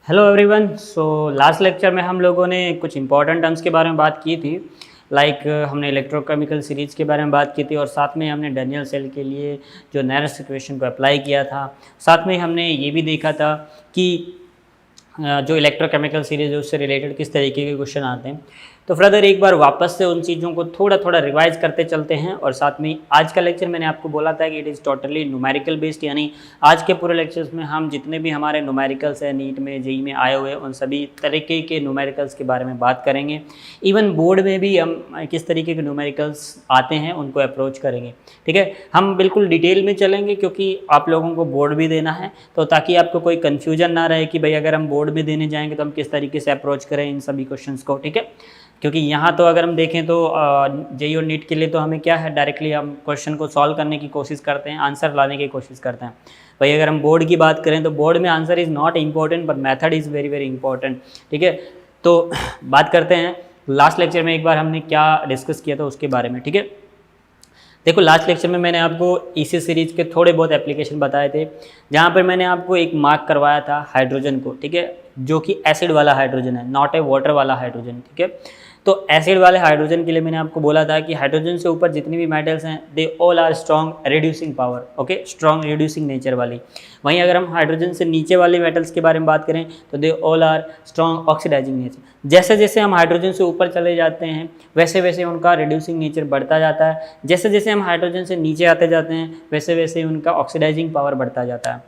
Hello everyone. So last lecture में हम लोगों ने कुछ इंपॉर्टेंट टर्म्स के बारे में बात की थी। हमने इलेक्ट्रोकेमिकल सीरीज़ के बारे में बात की थी और साथ में हमने डैनियल सेल के लिए जो नेरेस्ट इक्वेशन को अप्लाई किया था। साथ में हमने ये भी देखा था कि जो इलेक्ट्रोकेमिकल सीरीज है उससे रिलेटेड किस तरीके के क्वेश्चन आते हैं। तो ब्रदर एक बार वापस से उन चीज़ों को थोड़ा थोड़ा रिवाइज करते चलते हैं। और साथ में आज का लेक्चर मैंने आपको बोला था कि it is totally numerical based, यानी आज के पूरे लेक्चर्स में हम जितने भी हमारे न्यूमेरिकल्स हैं नीट में जेई में आए हुए हैं उन सभी तरीके के न्यूमेरिकल्स के बारे में बात करेंगे। इवन बोर्ड में भी हम किस तरीके के न्यूमेरिकल्स आते हैं उनको अप्रोच करेंगे। ठीक है, हम बिल्कुल डिटेल में चलेंगे क्योंकि आप लोगों को बोर्ड भी देना है, तो ताकि आपको कोई कन्फ्यूजन ना रहे कि भाई अगर हम बोर्ड में देने जाएंगे तो हम किस तरीके से अप्रोच करें इन सभी क्वेश्चंस को। ठीक है, क्योंकि यहाँ तो अगर हम देखें तो जेई और नीट के लिए तो हमें क्या है, डायरेक्टली हम क्वेश्चन को सॉल्व करने की कोशिश करते हैं, आंसर लाने की कोशिश करते हैं। भाई अगर हम बोर्ड की बात करें तो बोर्ड में answer is not important but method is very very important. ठीक है, तो बात करते हैं लास्ट लेक्चर में एक बार हमने क्या डिस्कस किया था उसके बारे में। ठीक है, देखो लास्ट लेक्चर में मैंने आपको इसी सीरीज के थोड़े बहुत एप्लीकेशन बताए थे, जहाँ पर मैंने आपको एक मार्क करवाया था हाइड्रोजन को। ठीक है, जो कि एसिड वाला हाइड्रोजन है, नॉट ए वाटर वाला हाइड्रोजन। ठीक है, तो एसिड वाले हाइड्रोजन के लिए मैंने आपको बोला था कि हाइड्रोजन से ऊपर जितनी भी मेटल्स हैं they all are strong reducing power. Okay, strong reducing nature वाली। वहीं अगर हम हाइड्रोजन से नीचे वाले मेटल्स के बारे में बात करें तो they all are strong oxidising nature. जैसे जैसे हम हाइड्रोजन से ऊपर चले जाते हैं वैसे वैसे उनका रिड्यूसिंग नेचर बढ़ता जाता है, जैसे जैसे हम हाइड्रोजन से नीचे आते जाते हैं वैसे वैसे उनका ऑक्सीडाइजिंग पावर बढ़ता जाता है।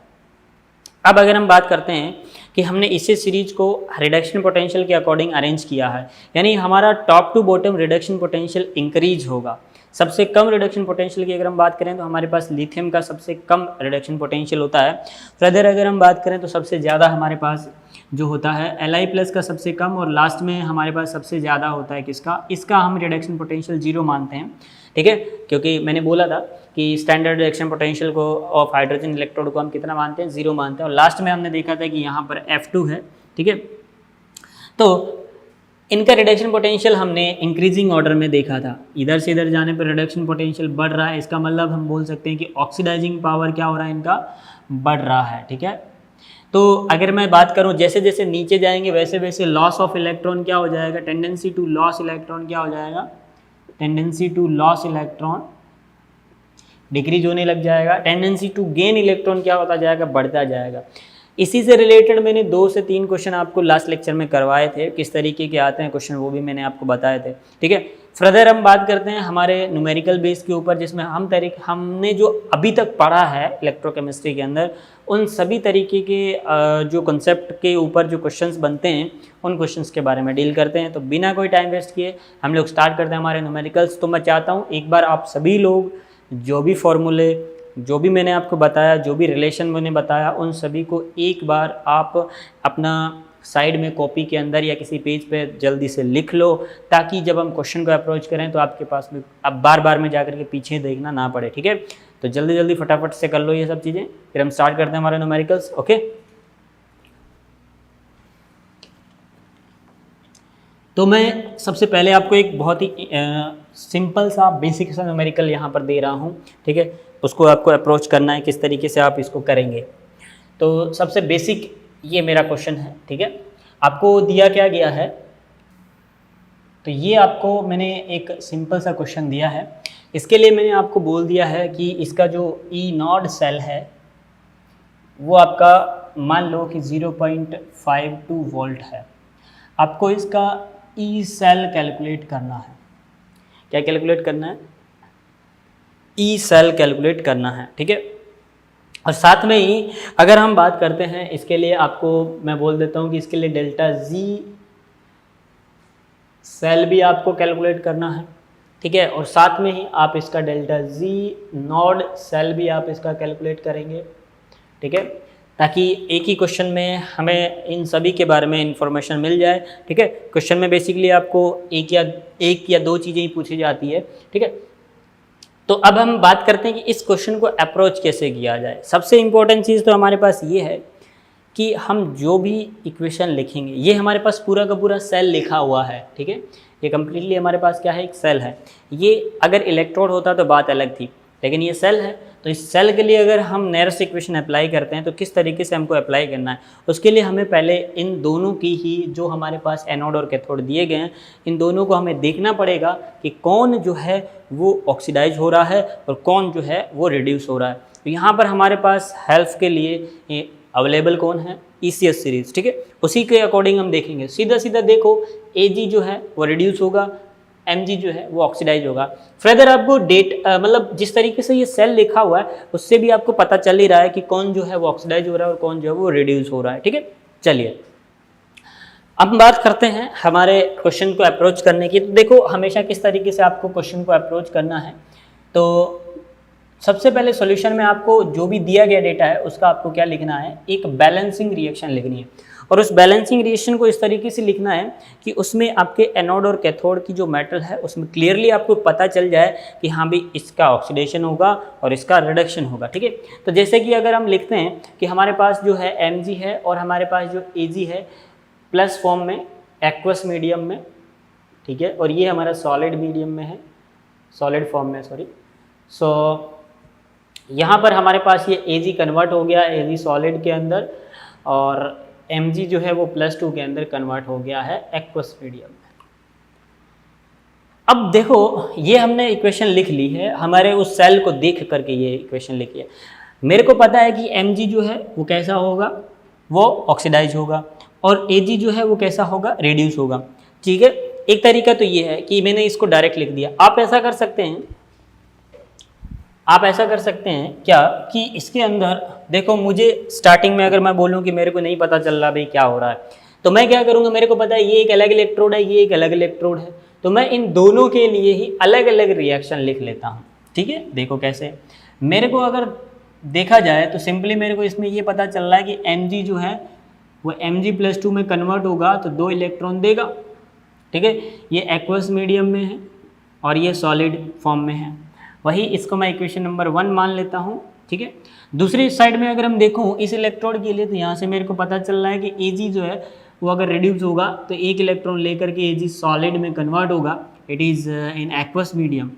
अब अगर हम बात करते हैं कि हमने इसी सीरीज को रिडक्शन पोटेंशियल के अकॉर्डिंग अरेंज किया है, यानी हमारा top to bottom reduction potential increase होगा। सबसे कम रिडक्शन पोटेंशियल की अगर हम बात करें तो हमारे पास लिथियम का सबसे कम रिडक्शन पोटेंशियल होता है। फर्दर अगर हम बात करें तो सबसे ज़्यादा हमारे पास जो होता है Li+ का सबसे कम, और लास्ट में हमारे पास सबसे ज़्यादा होता है किसका, इसका हम रिडक्शन पोटेंशियल 0 मानते हैं। ठीक है, क्योंकि मैंने बोला था कि स्टैंडर्ड रिडक्शन पोटेंशियल को ऑफ हाइड्रोजन इलेक्ट्रोड को हम कितना मानते हैं, 0 मानते हैं। और लास्ट में हमने देखा था कि यहाँ पर F2 है। ठीक है, तो इनका रिडक्शन पोटेंशियल हमने इंक्रीजिंग ऑर्डर में देखा था, इधर से इधर जाने पर रिडक्शन पोटेंशियल बढ़ रहा है। इसका मतलब हम बोल सकते हैं कि ऑक्सीडाइजिंग पावर क्या हो रहा है, इनका बढ़ रहा है। ठीक है, तो अगर मैं बात करूं जैसे जैसे नीचे जाएंगे वैसे वैसे लॉस ऑफ इलेक्ट्रॉन क्या हो जाएगा, टेंडेंसी टू लॉस इलेक्ट्रॉन क्या हो जाएगा, tendency to loss electron decrease होने लग जाएगा। टेंडेंसी टू गेन इलेक्ट्रॉन क्या होता जाएगा, बढ़ता जाएगा। इसी से रिलेटेड मैंने 2 से 3 क्वेश्चन आपको लास्ट लेक्चर में करवाए थे, किस तरीके के आते हैं क्वेश्चन वो भी मैंने आपको बताए थे। ठीक है, फर्दर हम बात करते हैं हमारे न्यूमेरिकल बेस के ऊपर, जिसमें हमने जो अभी तक पढ़ा है इलेक्ट्रोकेमिस्ट्री के अंदर उन सभी तरीके के जो कॉन्सेप्ट के ऊपर जो क्वेश्चंस बनते हैं उन क्वेश्चंस के बारे में डील करते हैं। तो बिना कोई टाइम वेस्ट किए हम लोग स्टार्ट करते हैं हमारे न्यूमेरिकल्स। तो मैं चाहता हूँ एक बार आप सभी लोग जो भी फॉर्मूले, जो भी मैंने आपको बताया, जो भी रिलेशन मैंने बताया, उन सभी को एक बार आप अपना साइड में कॉपी के अंदर या किसी पेज पे जल्दी से लिख लो, ताकि जब हम क्वेश्चन को अप्रोच करें तो आपके पास में अब बार बार में जाकर के पीछे देखना ना पड़े। ठीक है, तो जल्दी जल्दी फटाफट से कर लो ये सब चीज़ें, फिर हम स्टार्ट करते हैं हमारे न्यूमेरिकल्स। ओके, तो मैं सबसे पहले आपको एक बहुत ही सिंपल सा बेसिक सा न्यूमेरिकल यहाँ पर दे रहा हूँ। ठीक है, उसको आपको अप्रोच करना है, किस तरीके से आप इसको करेंगे। तो सबसे बेसिक ये मेरा क्वेश्चन है। ठीक है, आपको दिया क्या गया है, तो ये आपको मैंने एक सिंपल सा क्वेश्चन दिया है। इसके लिए मैंने आपको बोल दिया है कि इसका जो E0 सेल है वो आपका मान लो कि 0.52 वोल्ट है। आपको इसका ई सेल कैलकुलेट करना है। क्या कैलकुलेट करना है, ई सेल कैलकुलेट करना है। ठीक है, और साथ में ही अगर हम बात करते हैं इसके लिए, आपको मैं बोल देता हूं कि इसके लिए डेल्टा जी सेल भी आपको कैलकुलेट करना है। ठीक है, और साथ में ही आप इसका डेल्टा जी नॉड सेल भी आप इसका कैलकुलेट करेंगे। ठीक है, ताकि एक ही क्वेश्चन में हमें इन सभी के बारे में इंफॉर्मेशन मिल जाए। ठीक है, क्वेश्चन में बेसिकली आपको एक या दो चीज़ें ही पूछी जाती है। ठीक है, तो अब हम बात करते हैं कि इस क्वेश्चन को अप्रोच कैसे किया जाए। सबसे इम्पोर्टेंट चीज़ तो हमारे पास ये है कि हम जो भी इक्वेशन लिखेंगे, ये हमारे पास पूरा का पूरा सेल लिखा हुआ है। ठीक है, ये कम्प्लीटली हमारे पास क्या है, एक सेल है। ये अगर इलेक्ट्रोड होता तो बात अलग थी, लेकिन ये सेल है। तो इस सेल के लिए अगर हम नेरेस्ट इक्वेशन अप्लाई करते हैं तो किस तरीके से हमको अप्लाई करना है, उसके लिए हमें पहले इन दोनों की ही जो हमारे पास एनोड और कैथोड दिए गए हैं, इन दोनों को हमें देखना पड़ेगा कि कौन जो है वो ऑक्सीडाइज हो रहा है और कौन जो है वो रिड्यूस हो रहा है। तो यहाँ पर हमारे पास हेल्प के लिए अवेलेबल कौन है, ECS सीरीज, ठीक है। उसी के अकॉर्डिंग हम देखेंगे। सीधा सीधा देखो, Ag जो है वो रिड्यूस होगा, Mg जो है वो ऑक्सीडाइज होगा। फर्दर आपको मतलब जिस तरीके से ये सेल लिखा हुआ है उससे भी आपको पता चल ही रहा है कि कौन जो है वो ऑक्सीडाइज हो रहा है और कौन जो है वो रिड्यूस हो रहा है, ठीक है। चलिए अब बात करते हैं हमारे क्वेश्चन को अप्रोच करने की। तो देखो हमेशा किस तरीके से आपको क्वेश्चन को अप्रोच करना है। तो सबसे पहले सॉल्यूशन में आपको जो भी दिया गया डेटा है उसका आपको क्या लिखना है, एक बैलेंसिंग रिएक्शन लिखनी है। और उस बैलेंसिंग रिएक्शन को इस तरीके से लिखना है कि उसमें आपके एनोड और कैथोड की जो मेटल है उसमें क्लियरली आपको पता चल जाए कि हाँ भी इसका ऑक्सीडेशन होगा और इसका रिडक्शन होगा, ठीक है। तो जैसे कि अगर हम लिखते हैं कि हमारे पास जो है Mg है और हमारे पास जो Ag है प्लस फॉर्म में एक्वस मीडियम में, ठीक है, और ये हमारा सॉलिड मीडियम में है, सॉलिड फॉर्म में, सॉरी। सो यहाँ पर हमारे पास ये Ag कन्वर्ट हो गया Ag सॉलिड के अंदर और Mg जो है वो +2 के अंदर कन्वर्ट हो गया है एक्वस मीडियम में। अब देखो ये हमने इक्वेशन लिख ली है, हमारे उस सेल को देख करके ये इक्वेशन लिखी है। मेरे को पता है कि Mg जो है वो कैसा होगा, वो ऑक्सीडाइज होगा और Ag जो है वो कैसा होगा, रिड्यूस होगा, ठीक है। एक तरीका तो ये है कि मैंने इसको डायरेक्ट लिख दिया। आप ऐसा कर सकते हैं, क्या कि इसके अंदर देखो, मुझे स्टार्टिंग में अगर मैं बोलूं कि मेरे को नहीं पता चल रहा भाई क्या हो रहा है, तो मैं क्या करूंगा, मेरे को पता है ये एक अलग इलेक्ट्रोड है, ये एक अलग इलेक्ट्रोड है, तो मैं इन दोनों के लिए ही अलग अलग रिएक्शन लिख लेता हूँ, ठीक है। देखो कैसे, मेरे को अगर देखा जाए तो सिंपली मेरे को इसमें ये पता चल रहा है कि Mg जो है वो Mg+2 में कन्वर्ट होगा तो 2 इलेक्ट्रॉन देगा, ठीक है। ये एक्वस मीडियम में है और ये सॉलिड फॉर्म में है, वही इसको मैं इक्वेशन नंबर 1 मान लेता हूँ, ठीक है। दूसरी साइड में अगर हम देखूँ इस इलेक्ट्रोड के लिए, तो यहाँ से मेरे को पता चल रहा है कि Ag जो है वो अगर रिड्यूस होगा तो एक इलेक्ट्रॉन लेकर के Ag सॉलिड में कन्वर्ट होगा, it is in aqueous medium,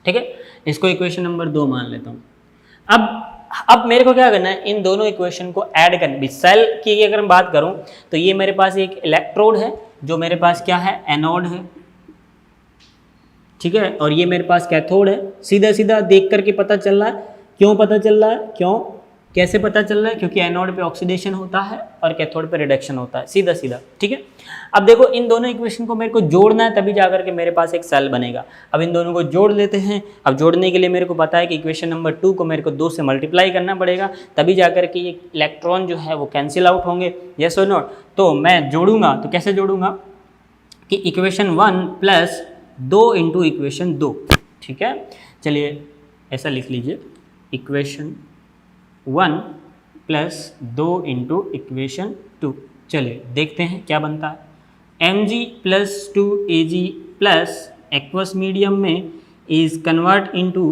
ठीक है। इसको इक्वेशन नंबर 2 मान लेता हूँ। अब मेरे को क्या करना है, इन दोनों इक्वेशन को ऐड करना। सेल की अगर मैं बात करूँ तो ये मेरे पास एक इलेक्ट्रोड है जो मेरे पास क्या है, एनोड है, ठीक है, और ये मेरे पास कैथोड है। सीधा सीधा देख करके पता चल रहा है, क्यों पता चल रहा है, कैसे पता चल रहा है, क्योंकि एनोड पे ऑक्सीडेशन होता है और कैथोड पे रिडक्शन होता है, सीधा सीधा, ठीक है। अब देखो इन दोनों इक्वेशन को मेरे को जोड़ना है, तभी जाकर के मेरे पास एक सेल बनेगा। अब इन दोनों को जोड़ लेते हैं। अब जोड़ने के लिए मेरे को पता है कि इक्वेशन नंबर 2 को मेरे को 2 से मल्टीप्लाई करना पड़ेगा, तभी जाकर के ये इलेक्ट्रॉन जो है वो कैंसिल आउट होंगे, यस और नॉट। तो मैं जोड़ूंगा, तो कैसे जोड़ूंगा कि इक्वेशन 1 + 2 × इक्वेशन 2, ठीक है। चलिए ऐसा लिख लीजिए, इक्वेशन 1 + 2 × इक्वेशन 2। चलिए देखते हैं क्या बनता है। Mg+2 Ag plus aqueous medium में is convert into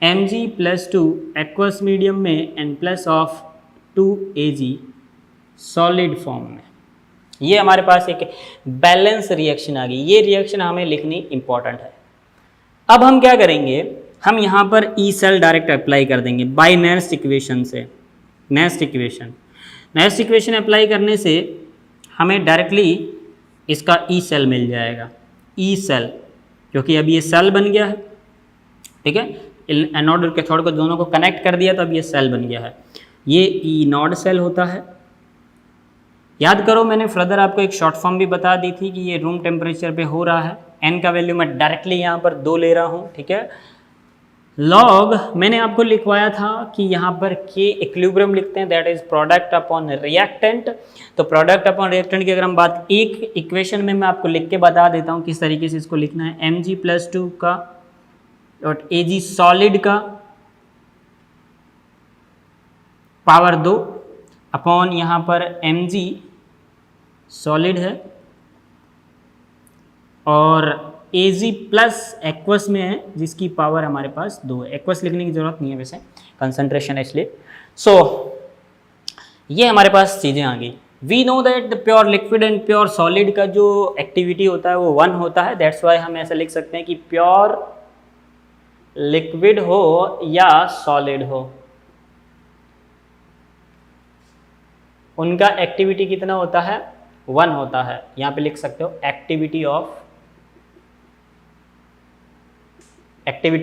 Mg+2 aqueous medium में and plus of 2 Ag solid form में। ये हमारे पास एक बैलेंस रिएक्शन आ गई। ये रिएक्शन हमें लिखनी इंपॉर्टेंट है। अब हम क्या करेंगे, हम यहाँ पर ई सेल डायरेक्ट अप्लाई कर देंगे बाय नेस्ट इक्वेशन से। नेस्ट इक्वेशन अप्लाई करने से हमें डायरेक्टली इसका ई सेल मिल जाएगा। ई सेल, क्योंकि अब ये सेल बन गया है, ठीक है। एनोड और कैथोड को दोनों को कनेक्ट कर दिया तो अब ये सेल बन गया है। ये ई नोड सेल होता है। याद करो मैंने फर्दर आपको एक शॉर्ट फॉर्म भी बता दी थी कि ये रूम टेम्परेचर पे हो रहा है। एन का वैल्यू मैं डायरेक्टली यहाँ पर 2 ले रहा हूँ, ठीक है। लॉग मैंने आपको लिखवाया था कि यहाँ पर के इक्विलिब्रियम लिखते हैं, that is product upon reactant. तो प्रोडक्ट अपॉन रिएक्टेंट की अगर हम बात एक इक्वेशन में मैं आपको लिख के बता देता हूँ किस तरीके से इसको लिखना है। Mg+2 का डॉट Ag सॉलिड का पावर 2 अपॉन यहाँ पर Mg सॉलिड है और Ag प्लस एक्वस में है जिसकी पावर हमारे पास 2 है। एक्वस लिखने की जरूरत नहीं है वैसे, कंसंट्रेशन है इसलिए। सो ये हमारे पास चीज़ें आ गई। We know that the pure liquid and pure solid का जो एक्टिविटी होता है वो 1 होता है। दैट्स वाई हम ऐसा लिख सकते हैं कि प्योर लिक्विड हो या सॉलिड हो, उनका एक्टिविटी कितना होता है, 1 होता है। यहाँ पे लिख सकते हो activity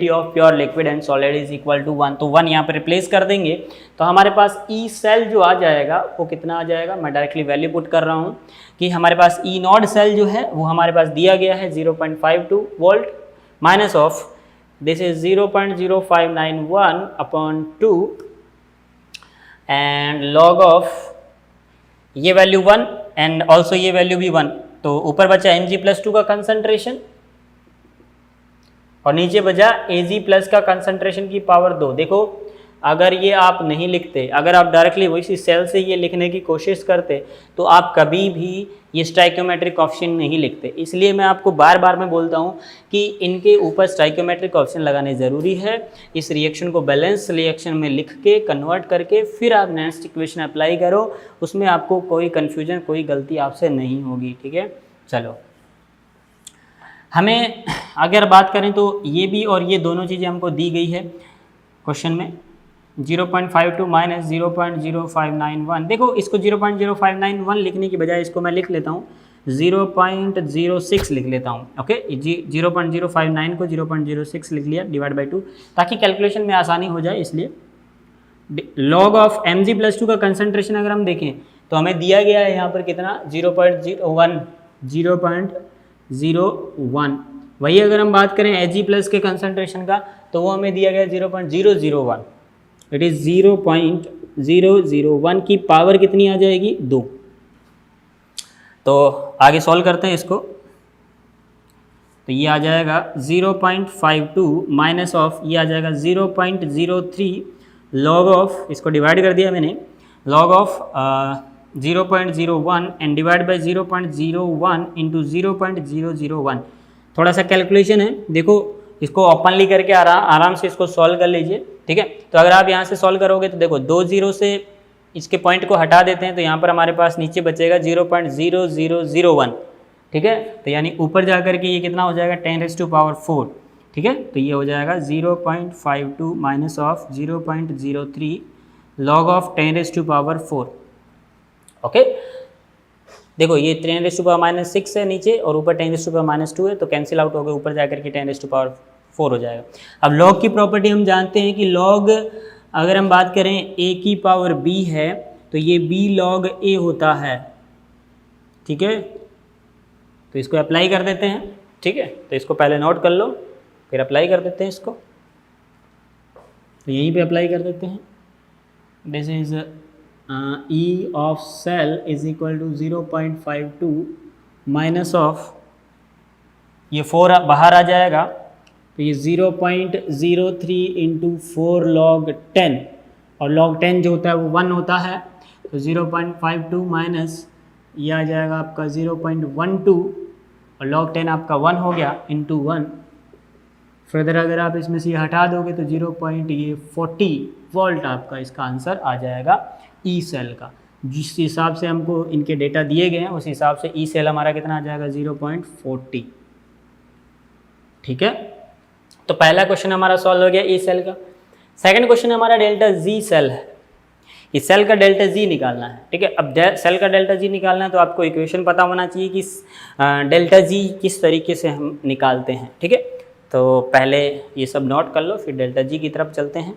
of pure liquid and solid is equal to 1। तो 1 यहाँ पे रिप्लेस कर देंगे तो हमारे पास ई सेल जो आ जाएगा वो कितना आ जाएगा, मैं डायरेक्टली वैल्यू पुट कर रहा हूँ कि हमारे पास ई नॉट सेल जो है वो हमारे पास दिया गया है 0.52 volt minus of this is 0.0591 upon 2 and log of ये वैल्यू 1 एंड ऑल्सो ये वैल्यू भी 1। तो ऊपर बचा Mg+2 का कंसंट्रेशन और नीचे बचा Ag+ का कंसंट्रेशन की पावर 2। देखो अगर ये आप नहीं लिखते, अगर आप डायरेक्टली वही सेल से ये लिखने की कोशिश करते तो आप कभी भी ये स्टाइकियोमेट्रिक कोएफिशिएंट नहीं लिखते। इसलिए मैं आपको बार बार मैं बोलता हूँ कि इनके ऊपर स्टाइकियोमेट्रिक कोएफिशिएंट लगाने ज़रूरी है। इस रिएक्शन को बैलेंस रिएक्शन में लिख के कन्वर्ट करके फिर आप नेक्स्ट इक्वेशन अप्लाई करो, उसमें आपको कोई कन्फ्यूजन, कोई गलती आपसे नहीं होगी। ठीक है, चलो हमें अगर बात करें तो ये भी और ये दोनों चीज़ें हमको दी गई है क्वेश्चन में 0.52 माइनस 0.0591। देखो इसको 0.0591 लिखने की बजाय इसको मैं लिख लेता हूँ 0.06 लिख लेता हूँ। ओके, 0.059 को 0.06 लिख लिया डिवाइड बाई 2 ताकि कैलकुलेशन में आसानी हो जाए। इसलिए लॉग ऑफ Mg+2 का कंसंट्रेशन अगर हम देखें तो हमें दिया गया है यहाँ पर कितना 0.01। वही अगर हम बात करें Ag+ के कंसंट्रेशन का तो वो हमें दिया गया 0.001। इट इज़ 0.001 की पावर कितनी आ जाएगी, 2। तो आगे सॉल्व करते हैं इसको। तो ये आ जाएगा 0.52 माइनस ऑफ ये आ जाएगा 0.03 लॉग ऑफ, इसको डिवाइड कर दिया मैंने, log of 0.01 and divide by 0.01 into 0.001। थोड़ा सा कैलकुलेशन है, देखो इसको ओपनली करके आराम से इसको सॉल्व कर लीजिए। ठीक है, तो अगर आप यहाँ से सॉल्व करोगे तो देखो 2 0 से इसके पॉइंट को हटा देते हैं तो यहाँ पर हमारे पास नीचे बचेगा 0.0001। ठीक है, तो यानी ऊपर जा कर के ये कितना हो जाएगा 10⁴। ठीक है, तो ये हो जाएगा 0.52 minus of 0.03 log of 10⁴। Okay, देखो ये 10⁻⁻6 है नीचे और ऊपर 10⁻⁻2 है तो कैंसिल आउट हो गए, ऊपर जाकर के 10⁴ हो जाएगा। अब लॉग की प्रॉपर्टी हम जानते हैं कि लॉग अगर हम बात करें a की पावर b है तो ये b log a होता है। ठीक है, तो इसको अप्लाई कर देते हैं। ठीक है, तो इसको पहले नोट कर लो फिर अप्लाई कर देते हैं इसको। तो यहीं पे अप्लाई कर देते हैं। This is E of cell is equal to 0.52 minus of ये 4 बाहर आ जाएगा तो ये 0.03 इंटू 4 log 10 और log 10 जो होता है वो 1 होता है तो 0.52 माइनस ये आ जाएगा आपका 0.12 और log 10 आपका 1 हो गया इंटू 1। फर्दर अगर आप इसमें से हटा दोगे तो 0.40 वोल्ट आपका इसका आंसर आ जाएगा ई सेल का। जिस हिसाब से हमको इनके डेटा दिए गए हैं उस हिसाब से ई सेल हमारा कितना आ जाएगा 0.40। ठीक है, तो पहला क्वेश्चन हमारा सॉल्व हो गया ई सेल का। सेकंड क्वेश्चन हमारा डेल्टा जी सेल है, इस सेल का डेल्टा जी निकालना है। ठीक है, अब सेल का डेल्टा जी निकालना है तो आपको इक्वेशन पता होना चाहिए कि डेल्टा जी किस तरीके से हम निकालते हैं। ठीक है, तो पहले ये सब नोट कर लो फिर डेल्टा जी की तरफ चलते हैं।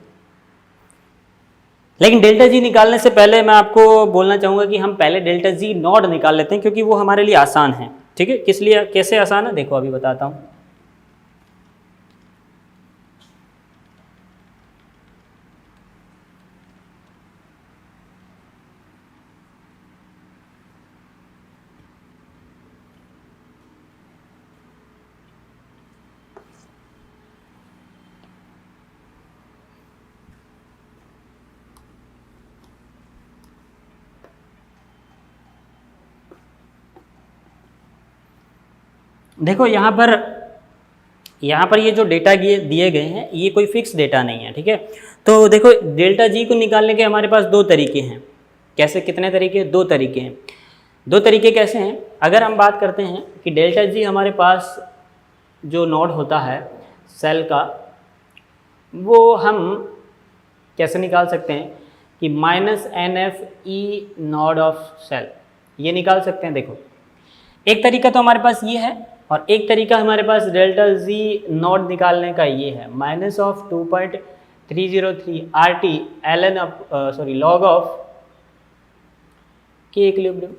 लेकिन डेल्टा जी निकालने से पहले मैं आपको बोलना चाहूँगा कि हम पहले डेल्टा जी नॉट निकाल लेते हैं क्योंकि वो हमारे लिए आसान है। ठीक है, किस लिए कैसे आसान है देखो अभी बताता हूँ। देखो यहाँ पर ये जो डेटा दिए गए हैं ये कोई फिक्स डेटा नहीं है। ठीक है, तो देखो डेल्टा जी को निकालने के हमारे पास 2 तरीके हैं। कैसे, कितने तरीके? 2 तरीके हैं। 2 तरीके कैसे हैं? अगर हम बात करते हैं कि डेल्टा जी हमारे पास जो नोड होता है सेल का वो हम कैसे निकाल सकते हैं कि minus N F E Nord of cell, ये निकाल सकते हैं। देखो एक तरीका तो हमारे पास ये है और एक तरीका हमारे पास डेल्टा जी नॉट निकालने का ये है, minus of 2.303 R T l n log of K equilibrium.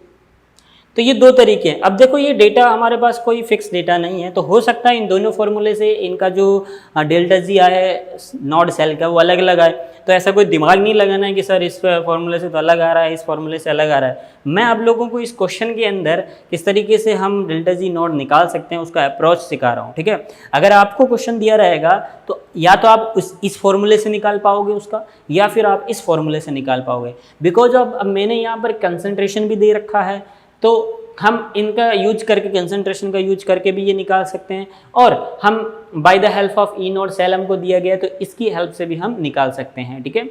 तो ये दो तरीके हैं। अब देखो ये डेटा हमारे पास कोई फिक्स डेटा नहीं है, तो हो सकता है इन दोनों फॉर्मूले से इनका जो डेल्टा जी आए नॉड सेल का वो अलग अलग आए। तो ऐसा कोई दिमाग नहीं लगाना है कि सर इस फॉर्मूले से तो अलग आ रहा है, इस फॉर्मूले से अलग आ रहा है। मैं आप लोगों को इस क्वेश्चन के अंदर किस तरीके से हम डेल्टा जी नॉड निकाल सकते हैं उसका अप्रोच सिखा रहा हूँ, ठीक है। अगर आपको क्वेश्चन दिया रहेगा तो या तो आप इस फॉर्मूले से निकाल पाओगे उसका, या फिर आप इस फॉर्मूले से निकाल पाओगे। बिकॉज अब मैंने यहाँ पर कंसंट्रेशन भी दे रखा है, तो हम इनका यूज करके, कंसंट्रेशन का यूज करके भी ये निकाल सकते हैं, और हम by the help of E not cell हमको दिया गया तो इसकी हेल्प से भी हम निकाल सकते हैं, ठीक है।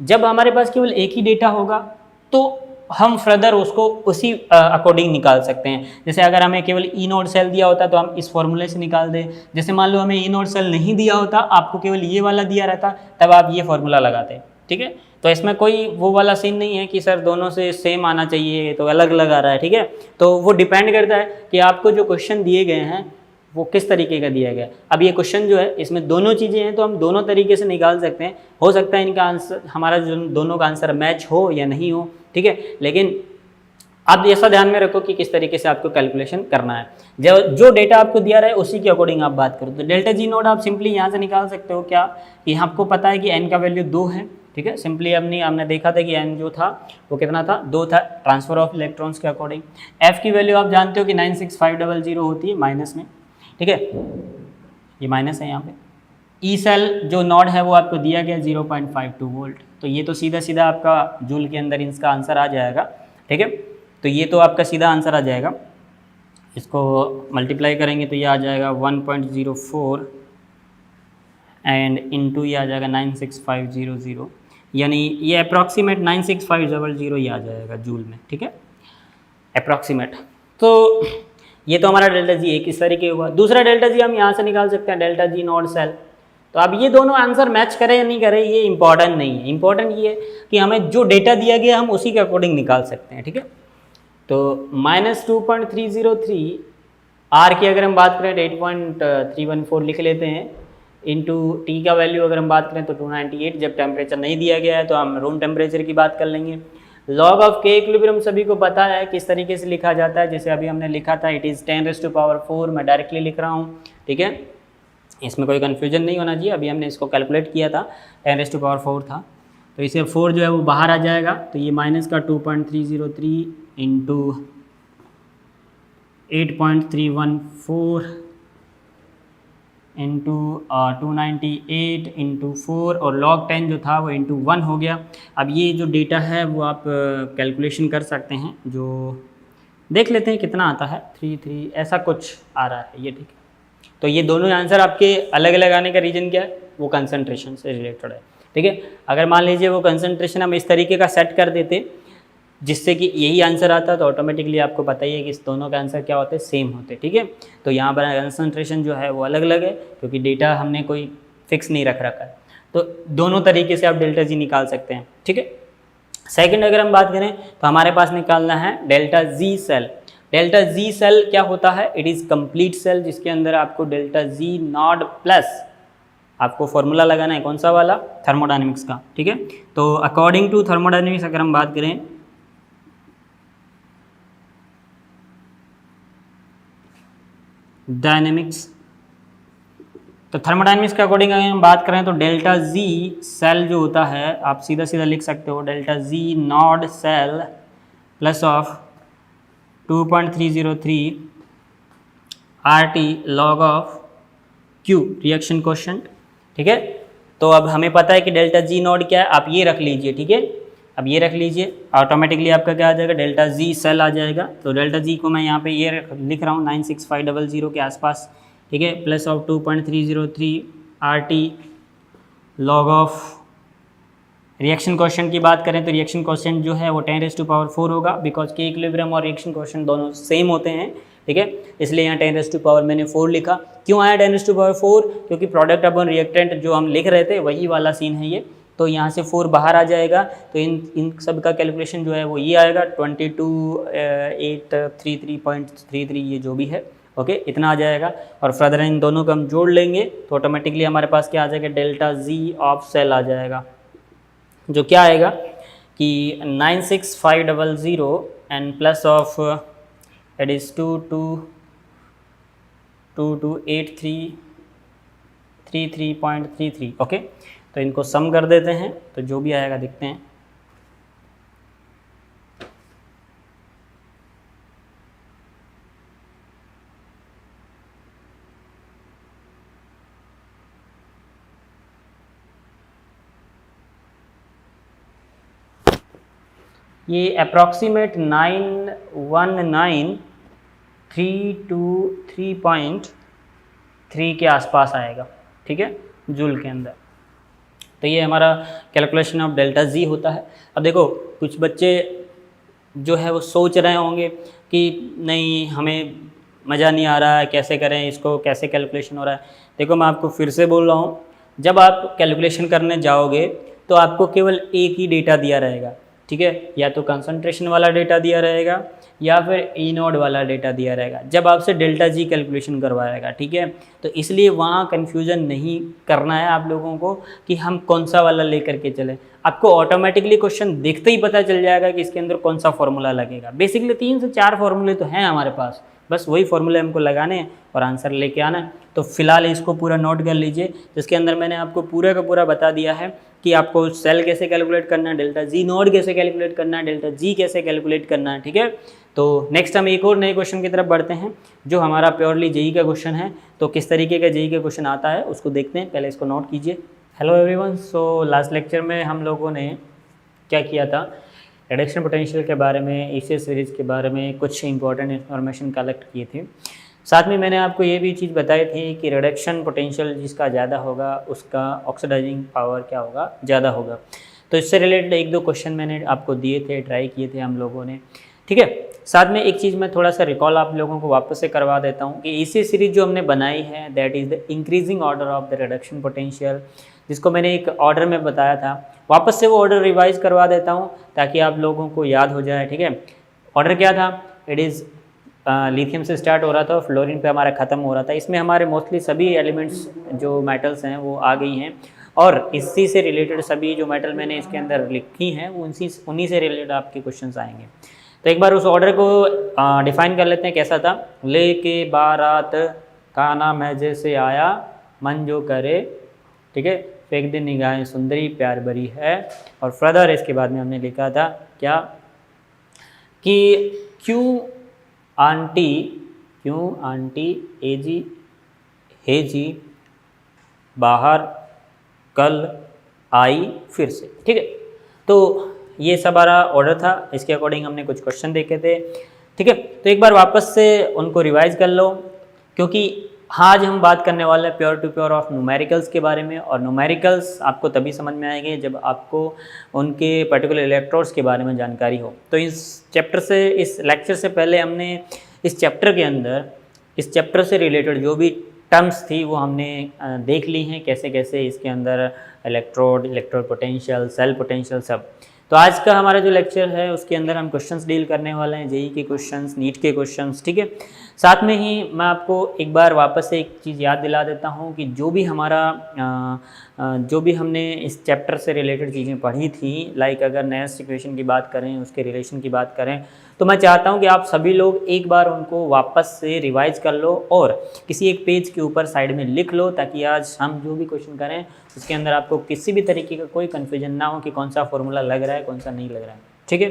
जब हमारे पास केवल एक ही डेटा होगा तो हम फर्दर उसको उसी अकॉर्डिंग निकाल सकते हैं। जैसे अगर हमें केवल ई नॉट सेल दिया होता तो हम इस फॉर्मूले से निकाल दें। जैसे मान लो हमें ई नॉट सेल नहीं दिया होता, आपको केवल ये वाला दिया रहता, तब आप ये फॉर्मूला लगाते, ठीक है। तो इसमें कोई वो वाला सीन नहीं है कि सर दोनों से सेम आना चाहिए तो अलग अलग आ रहा है, ठीक है। तो वो डिपेंड करता है कि आपको जो क्वेश्चन दिए गए हैं वो किस तरीके का दिया गया है। अब ये क्वेश्चन जो है इसमें दोनों चीज़ें हैं तो हम दोनों तरीके से निकाल सकते हैं। हो सकता है इनका आंसर, हमारा जो दोनों का आंसर मैच हो या नहीं हो, ठीक है। लेकिन आप ऐसा ध्यान में रखो कि किस तरीके से आपको कैलकुलेशन करना है। जो डेटा आपको दिया रहा है उसी के अकॉर्डिंग आप बात करो। तो डेल्टा जी नोड आप सिंपली यहाँ से निकाल सकते हो क्या, कि आपको पता है कि एन का वैल्यू 2 है, ठीक है। सिंपली हमने देखा था कि एन जो था वो कितना था, 2 था, ट्रांसफर ऑफ इलेक्ट्रॉन्स के अकॉर्डिंग। एफ की वैल्यू आप जानते हो कि 96500 होती है माइनस में, ठीक है, ये माइनस है यहाँ पे। ई सेल जो नॉड है वो आपको दिया गया 0.52 वोल्ट। तो ये तो सीधा सीधा आपका जूल के अंदर इसका आंसर आ जाएगा, ठीक है। तो ये तो आपका सीधा आंसर आ जाएगा। इसको मल्टीप्लाई करेंगे तो ये आ जाएगा 1.04 एंड इनटू ये आ जाएगा 96500, यानी ये अप्रॉक्सीमेट 96500 ये आ जाएगा जूल में, ठीक है, अप्रॉक्सीमेट। तो ये तो हमारा डेल्टा जी एक इस तरीके हुआ। दूसरा डेल्टा जी हम यहाँ से निकाल सकते हैं, डेल्टा जी नॉट सेल। तो अब ये दोनों आंसर मैच करें या नहीं करें ये इंपॉर्टेंट नहीं है, इंपॉर्टेंट ये है कि हमें जो डेटा दिया गया हम उसी के अकॉर्डिंग निकाल सकते हैं, ठीक है। तो -2.303 आर की अगर हम बात करें तो 8.314 लिख लेते हैं, इंटू टी का वैल्यू अगर हम बात करें तो 298। जब टेम्परेचर नहीं दिया गया है तो हम रूम टेम्परेचर की बात कर लेंगे। लॉग ऑफ के इक्विलिब्रियम सभी को पता है किस तरीके से लिखा जाता है, जैसे अभी हमने लिखा था, इट इज़ 10⁴ मैं डायरेक्टली लिख रहा हूँ, ठीक है। इसमें कोई कन्फ्यूजन नहीं होना चाहिए। अभी हमने इसको कैलकुलेट किया था, 10⁴ था, तो इसे 4 जो है वो बाहर आ जाएगा। तो ये माइनस का 2.303 इंटू 8.314 इंटू 298 इंटू 4 और log 10 जो था वो इंटू 1 हो गया। अब ये जो डेटा है वो आप कैलकुलेशन कर सकते हैं, जो देख लेते हैं कितना आता है, 33 ऐसा कुछ आ रहा है ये, ठीक है। तो ये दोनों आंसर आपके अलग अलग आने का रीज़न क्या है, वो कंसंट्रेशन से रिलेटेड है, ठीक है। अगर मान लीजिए वो कंसंट्रेशन हम इस तरीके का सेट कर देते जिससे कि यही आंसर आता तो ऑटोमेटिकली आपको पता ही है कि इस दोनों का आंसर क्या होते हैं, सेम होते, ठीक है। तो यहाँ पर कंसंट्रेशन जो है वो अलग अलग है क्योंकि डेटा हमने कोई फिक्स नहीं रखा है। तो दोनों तरीके से आप डेल्टा जी निकाल सकते हैं, ठीक है। सेकंड अगर हम बात करें तो हमारे पास निकालना है delta G cell. Delta G cell क्या होता है, इट इज़ कंप्लीट सेल जिसके अंदर आपको डेल्टा जी नॉट प्लस आपको फॉर्मूला लगाना है, कौन सा वाला, थर्मोडायनेमिक्स का, ठीक है। तो अकॉर्डिंग टू थर्मोडायनेमिक्स अगर हम बात करें डायनेमिक्स, तो थर्मोडायनेमिक्स के अकॉर्डिंग अगर हम बात करें तो डेल्टा जी सेल जो होता है आप सीधा सीधा लिख सकते हो, delta G naught cell plus of 2.303 RT log of Q reaction coefficient, ठीक है। तो अब हमें पता है कि डेल्टा जी नॉट क्या है, आप ये रख लीजिए, ठीक है। अब ये रख लीजिए, ऑटोमेटिकली आपका क्या आ जाएगा, डेल्टा जी सेल आ जाएगा। तो डेल्टा जी को मैं यहाँ पे ये लिख रहा हूँ 96500 के आसपास, ठीक है, plus of 2.303 RT log of reaction coefficient की बात करें तो रिएक्शन कोएफिशिएंट जो है वो 10⁴ होगा, बिकॉज के इक्विलिब्रियम और रिएक्शन कोएफिशिएंट दोनों सेम होते हैं, ठीक है, इसलिए यहाँ 10⁻⁴ मैंने 4 लिखा। क्यों आया 10⁻⁴? क्योंकि प्रोडक्ट अपॉन रिएक्टेंट जो हम लिख रहे थे वही वाला सीन है ये, तो यहाँ से 4 बाहर आ जाएगा, तो इन सब का कैलकुलेशन जो है वो ये आएगा 22,833.33 ये जो भी है, ओके, इतना आ जाएगा। और फर्दर इन दोनों को हम जोड़ लेंगे तो ऑटोमेटिकली हमारे पास क्या आ जाएगा, डेल्टा जी ऑफ सेल आ जाएगा, जो क्या आएगा कि 96500 and plus of it is 228333.33, okay. तो इनको सम कर देते हैं तो जो भी आएगा देखते हैं। ये अप्रॉक्सीमेट 919,323.3 के आसपास आएगा, ठीक है, जूल के अंदर। तो ये हमारा कैलकुलेशन ऑफ डेल्टा जी होता है। अब देखो कुछ बच्चे जो है वो सोच रहे होंगे कि नहीं हमें मज़ा नहीं आ रहा है, कैसे करें इसको, कैसे कैलकुलेशन हो रहा है। देखो मैं आपको फिर से बोल रहा हूँ, जब आप कैलकुलेशन करने जाओगे तो आपको केवल एक ही डेटा दिया रहेगा, ठीक है, या तो कंसंट्रेशन वाला डेटा दिया रहेगा या फिर ई नोड वाला डेटा दिया रहेगा जब आपसे डेल्टा जी कैलकुलेशन करवाएगा, ठीक है। तो इसलिए वहाँ कन्फ्यूज़न नहीं करना है आप लोगों को कि हम कौन सा वाला लेकर के चलें। आपको ऑटोमेटिकली क्वेश्चन देखते ही पता चल जाएगा कि इसके अंदर कौन सा फॉर्मूला लगेगा। बेसिकली 3 से 4 फार्मूले तो हैं हमारे पास, बस वही फार्मूले हमको लगाने हैं और आंसर लेके आना है। तो फिलहाल इसको पूरा नोट कर लीजिए, जिसके अंदर मैंने आपको पूरा का पूरा बता दिया है कि आपको सेल कैसे कैलकुलेट करना है, डेल्टा जी नोड कैसे कैलकुलेट करना है, डेल्टा जी कैसे कैलकुलेट करना है, ठीक है। तो नेक्स्ट हम एक और नए क्वेश्चन की तरफ बढ़ते हैं जो हमारा प्योरली जेई का क्वेश्चन है। तो किस तरीके का जेई का क्वेश्चन आता है उसको देखते हैं, पहले इसको नोट कीजिए। Hello everyone, so last lecture में हम लोगों ने क्या किया था, रिडक्शन पोटेंशियल के बारे में, ईसीएस सीरीज़ के बारे में कुछ इंपॉर्टेंट इन्फॉर्मेशन कलेक्ट किए थे। साथ में मैंने आपको ये भी चीज़ बताई थी कि रिडक्शन पोटेंशियल जिसका ज़्यादा होगा उसका ऑक्सीडाइजिंग पावर क्या होगा, ज़्यादा होगा। तो इससे रिलेटेड 1-2 क्वेश्चन मैंने आपको दिए थे, ट्राई किए थे हम लोगों ने, ठीक है। साथ में एक चीज़ मैं थोड़ा सा रिकॉल आप लोगों को वापस से करवा देता हूँ कि ईसीएस सीरीज जो हमने बनाई है that is the increasing order of the reduction potential, जिसको मैंने एक ऑर्डर में बताया था। वापस से वो ऑर्डर रिवाइज करवा देता हूँ ताकि आप लोगों को याद हो जाए, ठीक है। ऑर्डर क्या था, इट इज़ लिथियम से स्टार्ट हो रहा था और फ्लोरीन पे हमारा ख़त्म हो रहा था। इसमें हमारे मोस्टली सभी एलिमेंट्स जो मेटल्स हैं वो आ गई हैं और इसी से रिलेटेड सभी जो मेटल मैंने इसके अंदर लिखी हैं वो उन्हीं से रिलेटेड आपके क्वेश्चंस आएंगे। तो एक बार उस ऑर्डर को डिफाइन कर लेते हैं कैसा था। ले के बारात खाना मैजे से आया मन जो करे, ठीक है, फेंक दे निगाहें सुंदरी प्यार भरी है। और फर्दर इसके बाद में हमने लिखा था क्या कि क्यों आंटी एजी हेजी बाहर कल आई फिर से, ठीक है। तो ये सब हमारा ऑर्डर था, इसके अकॉर्डिंग हमने कुछ क्वेश्चन देखे थे, ठीक है। तो एक बार वापस से उनको रिवाइज कर लो, क्योंकि आज हम बात करने वाले हैं pure to pure of numericals के बारे में। और न्यूमेरिकल्स आपको तभी समझ में आएंगे जब आपको उनके पर्टिकुलर इलेक्ट्रोड्स के बारे में जानकारी हो। तो इस चैप्टर से, इस लेक्चर से पहले हमने इस चैप्टर के अंदर, इस चैप्टर से रिलेटेड जो भी टर्म्स थी वो हमने देख ली हैं, कैसे कैसे इसके अंदर इलेक्ट्रोड पोटेंशियल, सेल पोटेंशियल सब। तो आज का हमारा जो लेक्चर है उसके अंदर हम क्वेश्चंस डील करने वाले हैं, जेई के क्वेश्चंस, नीट के क्वेश्चंस, ठीक है। साथ में ही मैं आपको एक बार वापस से एक चीज़ याद दिला देता हूँ कि जो भी हमारा जो भी हमने इस चैप्टर से रिलेटेड चीज़ें पढ़ी थी, लाइक अगर नेक्स्ट इक्वेशन की बात करें, उसके रिलेशन की बात करें, तो मैं चाहता हूं कि आप सभी लोग एक बार उनको वापस से रिवाइज कर लो और किसी एक पेज के ऊपर साइड में लिख लो, ताकि आज हम जो भी क्वेश्चन करें उसके अंदर आपको किसी भी तरीके का कोई कन्फ्यूजन ना हो कि कौन सा फॉर्मूला लग रहा है, कौन सा नहीं लग रहा है, ठीक है।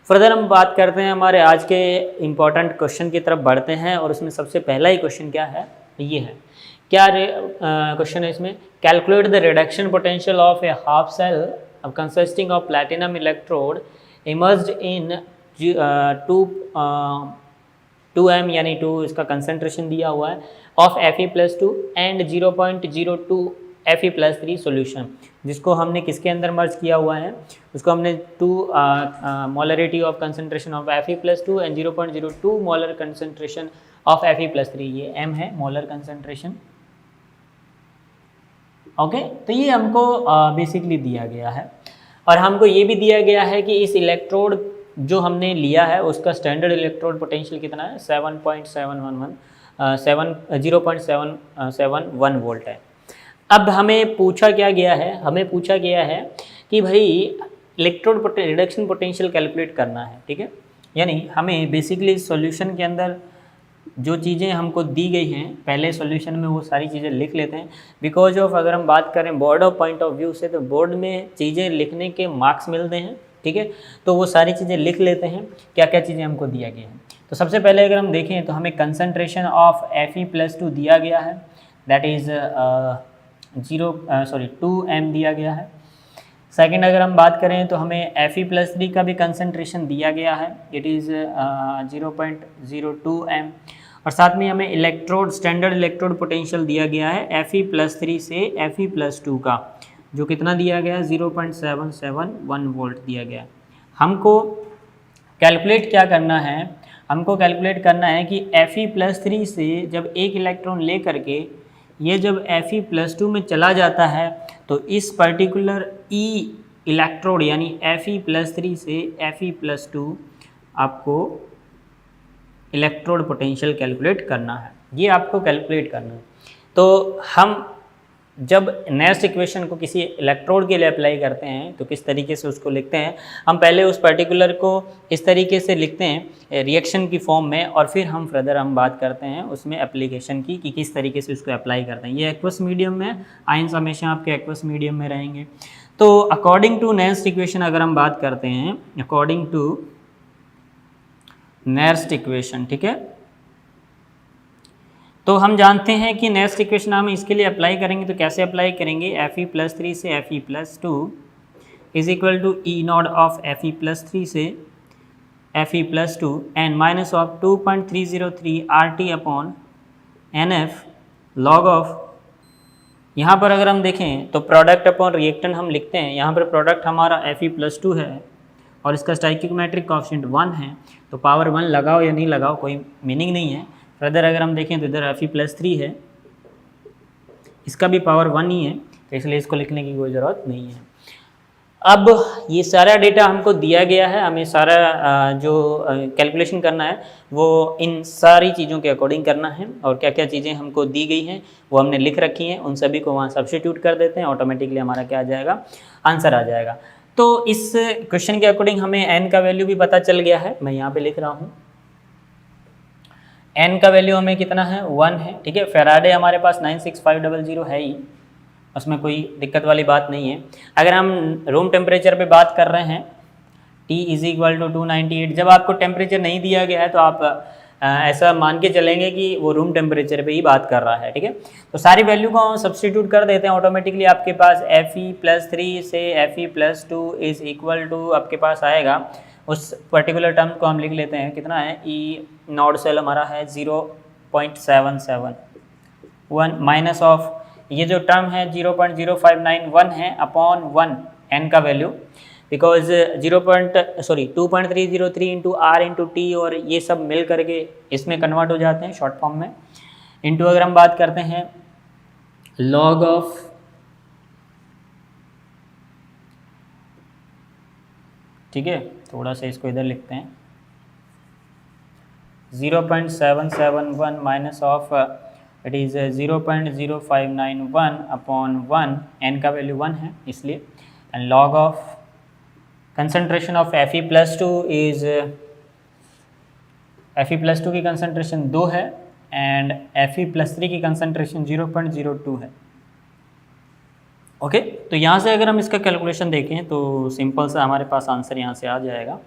फर्दर हम बात करते हैं हमारे आज के इम्पॉर्टेंट क्वेश्चन की तरफ बढ़ते हैं और उसमें सबसे पहला ही क्वेश्चन क्या है, ये है, क्या क्वेश्चन है इसमें, calculate the reduction potential of a half cell consisting of platinum electrode immersed in 2m यानी 2 इसका कंसंट्रेशन दिया हुआ है of Fe+2 and 0.02 Fe+3 solution, जिसको हमने किसके अंदर मर्ज किया हुआ है, उसको हमने 2 molarity of concentration of Fe+2 and 0.02 molar concentration of Fe+3, ये m है मोलर कंसंट्रेशन। ओके, तो ये हमको बेसिकली दिया गया है, और हमको ये भी दिया गया है कि इस इलेक्ट्रोड जो हमने लिया है उसका स्टैंडर्ड इलेक्ट्रोड पोटेंशियल कितना है, 0.771 वोल्ट है। अब हमें पूछा क्या गया है, हमें पूछा गया है कि भाई इलेक्ट्रोड रिडक्शन पोटेंशियल कैलकुलेट करना है, ठीक है। यानी हमें बेसिकली सॉल्यूशन के अंदर जो चीज़ें हमको दी गई हैं पहले सॉल्यूशन में वो सारी चीज़ें लिख लेते हैं, बिकॉज ऑफ अगर हम बात करें board of point of view से तो बोर्ड में चीज़ें लिखने के मार्क्स मिलते हैं, ठीक है। तो वो सारी चीज़ें लिख लेते हैं क्या क्या चीज़ें हमको दिया गया है। तो सबसे पहले अगर हम देखें तो हमें कंसंट्रेशन ऑफ Fe+2 दिया गया है, दैट इज़ 2m दिया गया है। सेकंड अगर हम बात करें तो हमें Fe+3 का भी कंसंट्रेशन दिया गया है, इट इज़ 0.02m, और साथ में हमें इलेक्ट्रोड स्टैंडर्ड इलेक्ट्रोड पोटेंशियल दिया गया है Fe+3 से Fe+2 का, जो कितना दिया गया है 0.771 वोल्ट दिया गया। हमको कैलकुलेट क्या करना है, हमको कैलकुलेट करना है कि Fe+3 से जब एक इलेक्ट्रॉन ले करके ये जब Fe+2 में चला जाता है तो इस पर्टिकुलर E इलेक्ट्रोड यानी Fe+3 से Fe+2 आपको इलेक्ट्रोड पोटेंशियल कैलकुलेट करना है, ये आपको कैलकुलेट करना है। तो हम जब नेक्स्ट इक्वेशन को किसी इलेक्ट्रोड के लिए अप्लाई करते हैं तो किस तरीके से उसको लिखते हैं, हम पहले उस पर्टिकुलर को इस तरीके से लिखते हैं रिएक्शन की फॉर्म में, और फिर हम फर्दर हम बात करते हैं उसमें एप्लीकेशन की कि किस तरीके से उसको अप्लाई करते हैं। ये एक्वस मीडियम में, आयंस हमेशा आपके एक्वस मीडियम में रहेंगे। तो अकॉर्डिंग टू नेक्स्ट इक्वेशन अगर हम बात करते हैं, अकॉर्डिंग टू नेक्स्ट इक्वेशन, ठीक है, तो हम जानते हैं कि नेक्स्ट इक्वेशन हम इसके लिए अप्लाई करेंगे तो कैसे अप्लाई करेंगे, Fe+3 से Fe+2 is equal to E0 of Fe+3 से Fe+2 and minus of 2.303 RT upon NF log of, यहाँ पर अगर हम देखें तो प्रोडक्ट अपॉन रिएक्टेंट हम लिखते हैं, यहाँ पर प्रोडक्ट हमारा Fe+2 है और इसका स्टोइकियोमेट्रिक कोएफिशिएंट 1 है, तो पावर 1 लगाओ या नहीं लगाओ कोई मीनिंग नहीं है। फर्दर अगर हम देखें तो इधर Fe+3 है, इसका भी पावर 1 ही है, तो इसलिए इसको लिखने की कोई ज़रूरत नहीं है। अब ये सारा डेटा हमको दिया गया है, हमें सारा जो कैलकुलेशन करना है वो इन सारी चीज़ों के अकॉर्डिंग करना है, और क्या क्या चीज़ें हमको दी गई हैं वो हमने लिख रखी हैं, उन सभी को वहाँ सब्स्टिट्यूट कर देते हैं, ऑटोमेटिकली हमारा क्या आ जाएगा, आंसर आ जाएगा। तो इस क्वेश्चन के अकॉर्डिंग हमें n का वैल्यू भी पता चल गया है, मैं यहाँ पे लिख रहा हूँ n का वैल्यू हमें कितना है, 1 है, ठीक है। फैराडे हमारे पास 96500 है ही, उसमें कोई दिक्कत वाली बात नहीं है। अगर हम रूम टेम्परेचर पे बात कर रहे हैं T इज इक्वल टू 298, जब आपको टेम्परेचर नहीं दिया गया है तो आप ऐसा मान के चलेंगे कि वो रूम टेम्परेचर पे ही बात कर रहा है, ठीक है। तो सारी वैल्यू को हम सब्स्टिट्यूट कर देते हैं, ऑटोमेटिकली आपके पास Fe+3 से Fe+2 इज इक्वल टू आपके पास आएगा, उस पर्टिकुलर टर्म को हम लिख लेते हैं, कितना है, E0 सेल हमारा है 0.771 माइनस ऑफ ये जो टर्म है 0.0591 है अपॉन 1 n का value, because 2.303 into R into T और ये सब मिल करके इसमें कन्वर्ट हो जाते हैं शॉर्ट फॉर्म में, इंटू अगर हम बात करते हैं लॉग ऑफ ठीक है, थोड़ा सा इसको इधर लिखते हैं 0.771 minus of it is 0.0591 upon 1, n का वैल्यू 1 है इसलिए, and log of concentration of Fe+2 is Fe+2 की कंसंट्रेशन 2 है एंड Fe+3 की कंसंट्रेशन 0.02 है। ओके, तो यहाँ से अगर हम इसका कैलकुलेशन देखें तो सिंपल सा हमारे पास आंसर यहाँ से आ जाएगा।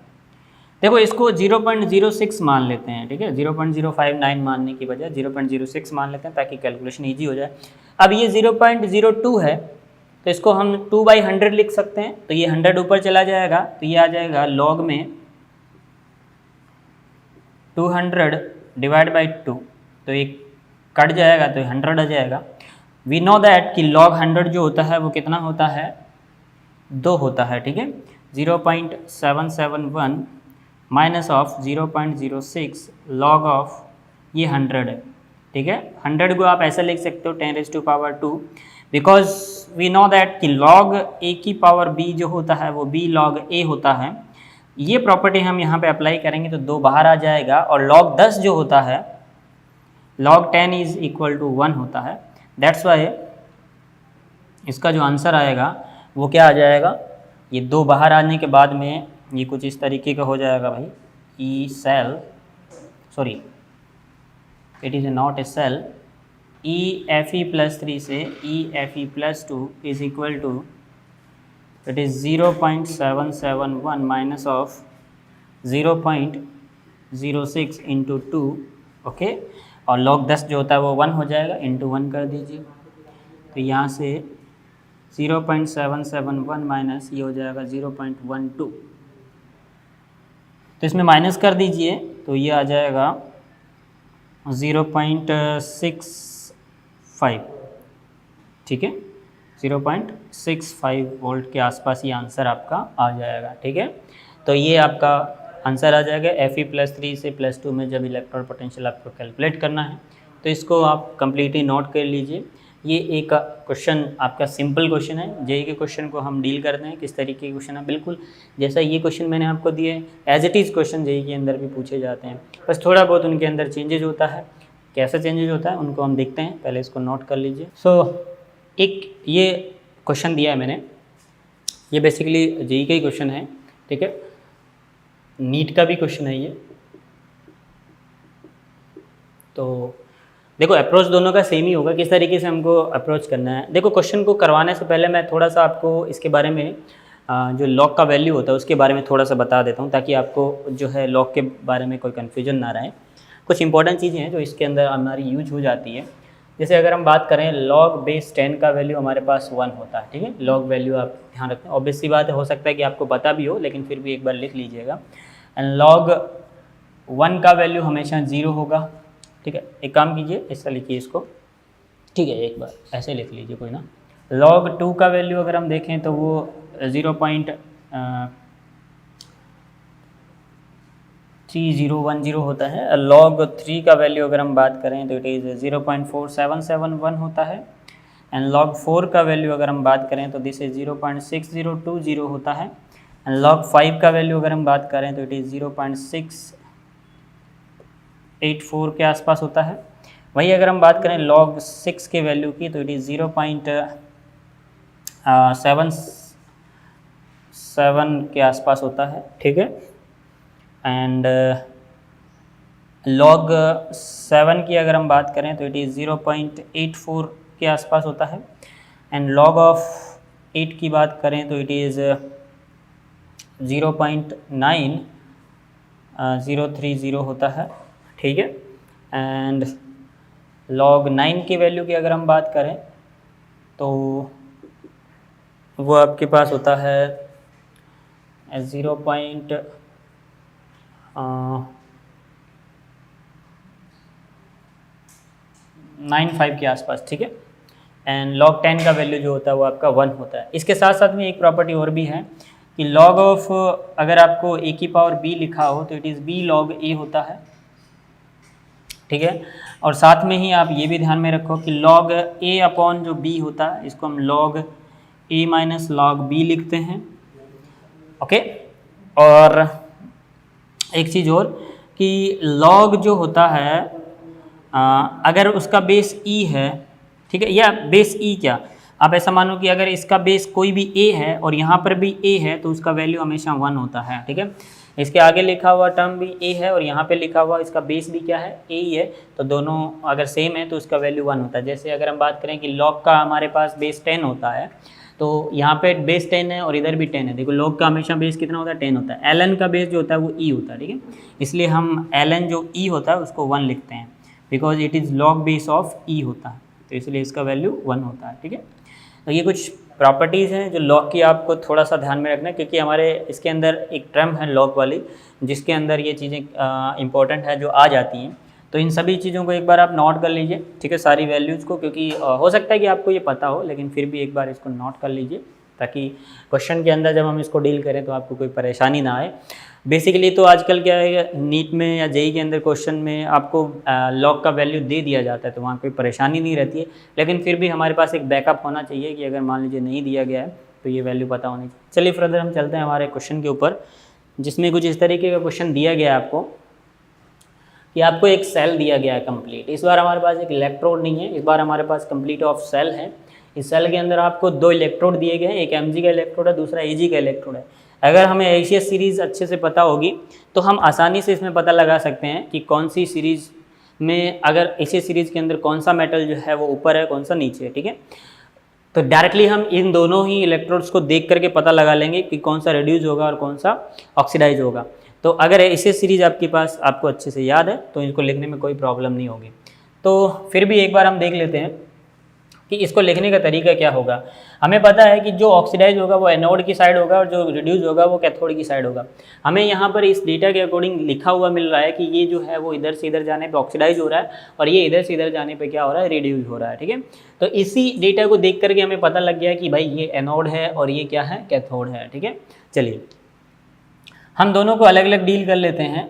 देखो इसको 0.06 मान लेते हैं, ठीक है, 0.059 मानने की बजाय 0.06 मान लेते हैं ताकि कैलकुलेशन ईजी हो जाए। अब ये 0.02 है तो इसको हम 2/100 लिख सकते हैं, तो ये 100 ऊपर चला जाएगा तो ये आ जाएगा लॉग में 200 डिवाइड बाई 2, तो एक कट जाएगा तो 100 आ जाएगा। वी नो दैट कि लॉग 100 जो होता है वो कितना होता है, 2 होता है, ठीक है। 0.771 माइनस ऑफ 0.06 लॉग ऑफ ये 100 है, ठीक है। 100 को आप ऐसा लिख सकते हो 10⁻², बिकॉज वी नो दैट कि log a की पावर b जो होता है वो b log a होता है। ये प्रॉपर्टी हम यहाँ पे अप्लाई करेंगे तो 2 बाहर आ जाएगा, और log 10 जो होता है log 10 इज इक्वल टू 1 होता है। दैट्स वाई इसका जो आंसर आएगा वो क्या आ जाएगा, ये 2 बाहर आने के बाद में ये कुछ इस तरीके का हो जाएगा भाई, E cell, sorry it is not a cell, E F E plus 3 से E F E plus 2 is equal to, it is 0.771 minus of 0.06 into 2, okay. और log 10 जो होता है वो 1 हो जाएगा, इंटू 1 कर दीजिए, तो यहाँ से 0.771 माइनस ये हो जाएगा 0.12, तो इसमें माइनस कर दीजिए तो ये आ जाएगा 0.65, ठीक है, 0.65 वोल्ट के आसपास ये आंसर आपका आ जाएगा, ठीक है। तो ये आपका आंसर आ जाएगा Fe+3 से +2 में जब इलेक्ट्रॉन पोटेंशियल आपको कैलकुलेट करना है, तो इसको आप कम्प्लीटली नोट कर लीजिए। ये एक क्वेश्चन आपका सिंपल क्वेश्चन है, जेईई के क्वेश्चन को हम डील करते हैं किस तरीके के क्वेश्चन है, बिल्कुल जैसा ये क्वेश्चन मैंने आपको दिए as it is question JEE के अंदर भी पूछे जाते हैं, बस थोड़ा बहुत उनके अंदर चेंजेज होता है। कैसा चेंजेज होता है उनको हम देखते हैं, पहले इसको नोट कर लीजिए। एक ये क्वेश्चन दिया है मैंने, ये बेसिकली जेईई का ही क्वेश्चन है, ठीक है, नीट का भी क्वेश्चन है ये। तो देखो अप्रोच दोनों का सेम ही होगा, किस तरीके से हमको अप्रोच करना है। देखो क्वेश्चन को करवाने से पहले मैं थोड़ा सा आपको इसके बारे में जो लॉग का वैल्यू होता है उसके बारे में थोड़ा सा बता देता हूँ, ताकि आपको जो है लॉग के बारे में कोई कन्फ्यूजन ना रहे। कुछ इंपॉर्टेंट चीज़ें हैं जो इसके अंदर हमारी यूज हो जाती है। जैसे अगर हम बात करें log बेस 10 का वैल्यू हमारे पास 1 होता है, ठीक है। log वैल्यू आप ध्यान रखते हैं, ऑब्वियस सी बात है, हो सकता है कि आपको पता भी हो लेकिन फिर भी एक बार लिख लीजिएगा। एंड log 1 का वैल्यू हमेशा 0 होगा, ठीक है। एक काम कीजिए, ऐसा लिखिए इसको, ठीक है, एक बार ऐसे लिख लीजिए कोई ना। log 2 का वैल्यू अगर हम देखें तो वो 0.3010 होता है। log 3 का वैल्यू अगर हम बात करें तो इट इज़ 0.4771 होता है। एंड log 4 का वैल्यू अगर हम बात करें तो दिस इज़ 0.6020 होता है। एंड log 5 का वैल्यू अगर हम बात करें तो इट इज़ 0.684 के आसपास होता है। वही अगर हम बात करें log 6 के वैल्यू की तो इट इज़ 0.77 के आसपास होता है, ठीक है। एंड log 7 की अगर हम बात करें तो इट इज़ 0.84 के आसपास होता है। एंड log ऑफ 8 की बात करें तो इट इज़ 0.9030 होता है, ठीक है। एंड log 9 की वैल्यू की अगर हम बात करें तो वो आपके पास होता है 0.95 के आसपास, ठीक है। एंड log 10 का वैल्यू जो होता है वो आपका 1 होता है। इसके साथ साथ में एक प्रॉपर्टी और भी है कि log ऑफ अगर आपको a की पावर b लिखा हो तो it is b log a होता है, ठीक है। और साथ में ही आप ये भी ध्यान में रखो कि log a अपॉन जो b होता है इसको हम log a minus log b लिखते हैं, ओके। और एक चीज़ और कि log जो होता है अगर उसका बेस e है, ठीक है, या बेस e क्या, आप ऐसा मानो कि अगर इसका बेस कोई भी a है और यहाँ पर भी a है तो उसका वैल्यू हमेशा 1 होता है, ठीक है। इसके आगे लिखा हुआ टर्म भी a है और यहाँ पे लिखा हुआ इसका बेस भी क्या है, a ही है, तो दोनों अगर सेम है तो उसका वैल्यू 1 होता है। जैसे अगर हम बात करें कि log का हमारे पास बेस 10 होता है तो यहाँ पे बेस 10 है और इधर भी 10 है। देखो log का हमेशा बेस कितना होता है, 10 होता है। ln का बेस जो होता है वो e होता है, ठीक है। इसलिए हम ln जो e होता है उसको 1 लिखते हैं, because it is log base of e होता है, तो इसलिए इसका वैल्यू 1 होता है, ठीक है। तो ये कुछ प्रॉपर्टीज़ हैं जो log की आपको थोड़ा सा ध्यान में रखना है, क्योंकि हमारे इसके अंदर एक टर्म है log वाली जिसके अंदर ये चीज़ें इंपॉर्टेंट है जो आ जाती हैं। तो इन सभी चीज़ों को एक बार आप नोट कर लीजिए, ठीक है, सारी वैल्यूज़ को, क्योंकि हो सकता है कि आपको ये पता हो लेकिन फिर भी एक बार इसको नोट कर लीजिए, ताकि क्वेश्चन के अंदर जब हम इसको डील करें तो आपको कोई परेशानी ना आए। बेसिकली तो आजकल क्या है, नीट में या जेईई के अंदर क्वेश्चन में आपको लॉग का वैल्यू दे दिया जाता है, तो वहाँ कोई परेशानी नहीं रहती है, लेकिन फिर भी हमारे पास एक बैकअप होना चाहिए कि अगर मान लीजिए नहीं दिया गया है तो ये वैल्यू पता होनी चाहिए। चलिए फर्दर हम चलते हैं हमारे क्वेश्चन के ऊपर, जिसमें कुछ इस तरीके का क्वेश्चन दिया गया है आपको कि आपको एक सेल दिया गया है कंप्लीट। इस बार हमारे पास एक इलेक्ट्रोड नहीं है, इस बार हमारे पास कंप्लीट ऑफ सेल है। इस सेल के अंदर आपको 2 इलेक्ट्रोड दिए गए हैं, एक Mg का इलेक्ट्रोड है, दूसरा Ag का इलेक्ट्रोड है। अगर हमें ACS सीरीज़ अच्छे से पता होगी तो हम आसानी से इसमें पता लगा सकते हैं कि कौन सी सीरीज़ में, अगर ACS सीरीज़ के अंदर कौन सा मेटल जो है वो ऊपर है, कौन सा नीचे है, ठीक है। तो डायरेक्टली हम इन दोनों ही इलेक्ट्रोड्स को देख करके पता लगा लेंगे कि कौन सा रिड्यूस होगा और कौन सा ऑक्सीडाइज होगा। तो अगर ACS सीरीज़ आपके पास आपको अच्छे से याद है तो इनको लिखने में कोई प्रॉब्लम नहीं होगी। तो फिर भी एक बार हम देख लेते हैं कि इसको लिखने का तरीका क्या होगा। हमें पता है कि जो ऑक्सीडाइज होगा वो एनोड की साइड होगा और जो रिड्यूस होगा वो कैथोड की साइड होगा। हमें यहाँ पर इस डेटा के अकॉर्डिंग लिखा हुआ मिल रहा है कि ये जो है वो इधर से इधर जाने पे ऑक्सीडाइज हो रहा है और ये इधर से इधर जाने पे क्या हो रहा है, रिड्यूस हो रहा है, ठीक है। तो इसी डेटा को देख करके हमें पता लग गया कि भाई ये एनोड है और ये क्या है, कैथोड है, ठीक है। चलिए हम दोनों को अलग अलग डील कर लेते हैं।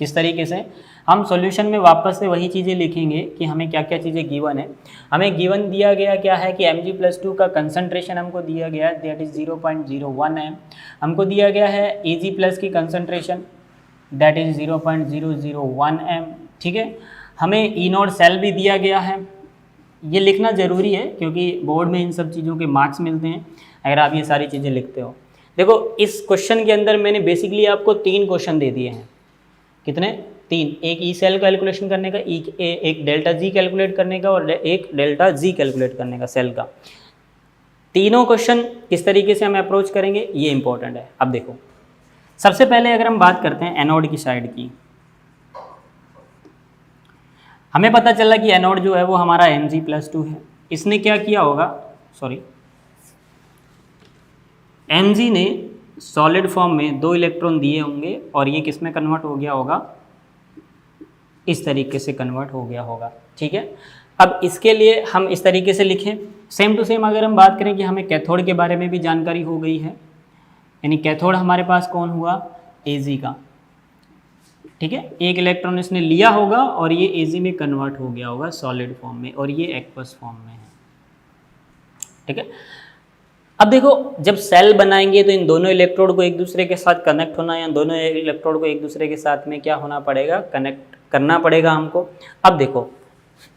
किस तरीके से, हम सॉल्यूशन में वापस से वही चीज़ें लिखेंगे कि हमें क्या क्या चीज़ें गिवन है। हमें गिवन दिया गया क्या है कि Mg+2 का कंसंट्रेशन हमको दिया गया है, दैट इज़ 0.01 m। हमको दिया गया है Ag+ की कंसंट्रेशन, दैट इज़ 0.001 m, ठीक है। हमें E0 सेल भी दिया गया है, ये लिखना ज़रूरी है क्योंकि बोर्ड में इन सब चीज़ों के मार्क्स मिलते हैं अगर आप ये सारी चीज़ें लिखते हो। देखो इस क्वेश्चन के अंदर मैंने बेसिकली आपको 3 क्वेश्चन दे दिए हैं। कितने? 3। एक ई सेल कैलकुलेशन करने का, एक डेल्टा जी कैलकुलेट करने का और एक डेल्टा जी कैलकुलेट करने का सेल का। तीनों क्वेश्चन किस तरीके से हम अप्रोच करेंगे ये इंपॉर्टेंट है। अब देखो सबसे पहले अगर हम बात करते हैं एनोड की साइड की, हमें पता चला कि एनोड जो है वो हमारा Mg+2 है। इसने क्या किया होगा, Mg ने सॉलिड फॉर्म में 2 इलेक्ट्रॉन दिए होंगे और ये किस में कन्वर्ट हो गया होगा, इस तरीके से कन्वर्ट हो गया होगा, ठीक है। अब इसके लिए हम इस तरीके से लिखें। सेम टू सेम अगर हम बात करें कि हमें कैथोड के बारे में भी जानकारी हो गई है, यानी कैथोड हमारे पास कौन हुआ, Ag का, ठीक है। एक इलेक्ट्रॉन इसने लिया होगा और ये Ag में कन्वर्ट हो गया होगा सॉलिड फॉर्म में और ये एक्वस फॉर्म में है, ठीक है। अब देखो जब सेल बनाएंगे तो इन दोनों इलेक्ट्रोड को एक दूसरे के साथ कनेक्ट होना, या दोनों इलेक्ट्रोड को एक दूसरे के साथ में क्या होना पड़ेगा, कनेक्ट करना पड़ेगा हमको। अब देखो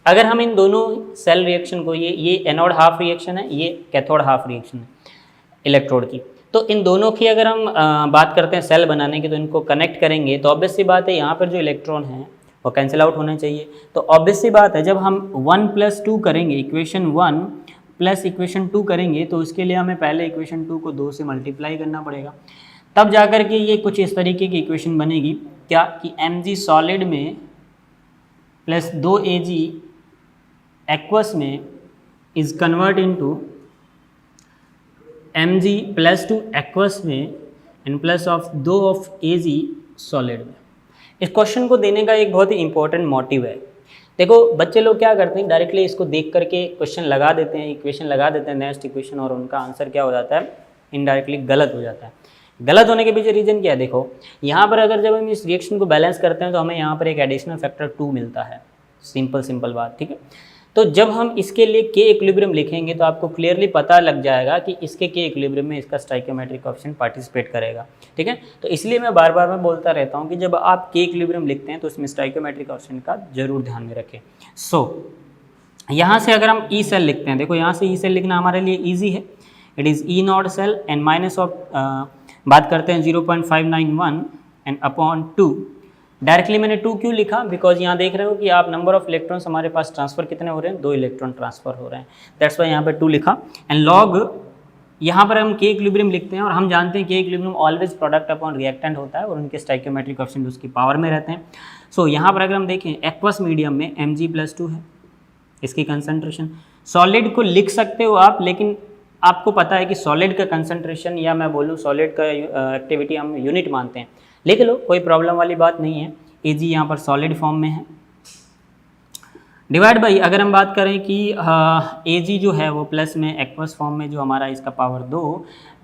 अगर हम इन दोनों सेल रिएक्शन को, ये एनोड हाफ रिएक्शन है, ये कैथोड हाफ रिएक्शन है इलेक्ट्रोड की, तो इन दोनों की अगर हम बात करते हैं सेल बनाने की तो इनको कनेक्ट करेंगे तो ऑब्वियस सी बात है यहाँ पर जो इलेक्ट्रॉन है वो कैंसिल आउट होने चाहिए। तो ऑब्वियस सी बात है जब हम 1+2 करेंगे, इक्वेशन 1 प्लस इक्वेशन 2 करेंगे तो उसके लिए हमें पहले इक्वेशन 2 को 2 से मल्टीप्लाई करना पड़ेगा, तब जाकर के ये कुछ इस तरीके की इक्वेशन बनेगी क्या कि Mg सॉलिड में प्लस 2Ag एक्वस में is convert into Mg+2 aqueous में and plus of 2 of Ag solid में। इस क्वेश्चन को देने का एक बहुत ही इंपॉर्टेंट मोटिव है। देखो बच्चे लोग क्या करते हैं, डायरेक्टली इसको देख करके क्वेश्चन लगा देते हैं, इक्वेशन लगा देते हैं नेक्स्ट इक्वेशन, और उनका आंसर क्या हो जाता है, इनडायरेक्टली गलत हो जाता है। गलत होने के पीछे रीज़न क्या है, देखो यहाँ पर अगर जब हम इस रिएक्शन को बैलेंस करते हैं तो हमें यहाँ पर एक एडिशनल फैक्टर 2 मिलता है, सिंपल बात, ठीक है। तो जब हम इसके लिए के इक्विलिब्रियम लिखेंगे तो आपको क्लियरली पता लग जाएगा कि इसके के इक्विलिब्रियम में इसका स्टाइकियोमेट्रिक कोएफिशिएंट पार्टिसिपेट करेगा, ठीक है। तो इसलिए मैं बार बार बोलता रहता हूँ कि जब आप के इक्विलिब्रियम लिखते हैं तो उसमें स्टाइकियोमेट्रिक कोएफिशिएंट का जरूर ध्यान में रखें। यहाँ से अगर हम ई सेल लिखते हैं, देखो यहाँ से ई सेल लिखना हमारे लिए ईजी है, it is E not cell and minus of बात करते हैं 0.591 एंड अपॉन 2। डायरेक्टली मैंने 2 क्यों लिखा, बिकॉज यहाँ देख रहे हो कि आप नंबर ऑफ इलेक्ट्रॉन्स हमारे पास ट्रांसफर कितने हो रहे हैं, 2 इलेक्ट्रॉन ट्रांसफर हो रहे हैं, दैट्स वाई यहाँ पर 2 लिखा। एंड लॉग यहाँ पर हम के इक्विलिब्रियम लिखते हैं और हम जानते हैं के equilibrium always product upon reactant होता है और उनके स्टाइकियोमेट्रिक कोएफिशिएंट उसकी पावर में रहते हैं। सो यहाँ पर अगर हम देखें एक्वस मीडियम में Mg+2 है इसकी कंसंट्रेशन, सॉलिड को लिख सकते हो आप, लेकिन आपको पता है कि सॉलिड का कंसंट्रेशन या मैं बोलूँ सॉलिड का एक्टिविटी हम यूनिट मानते हैं, लिख लो कोई प्रॉब्लम वाली बात नहीं है। Ag यहाँ पर सॉलिड फॉर्म में है, डिवाइड बाई अगर हम बात करें कि ए जी जो है वो प्लस में एक्वस फॉर्म में जो हमारा इसका power 2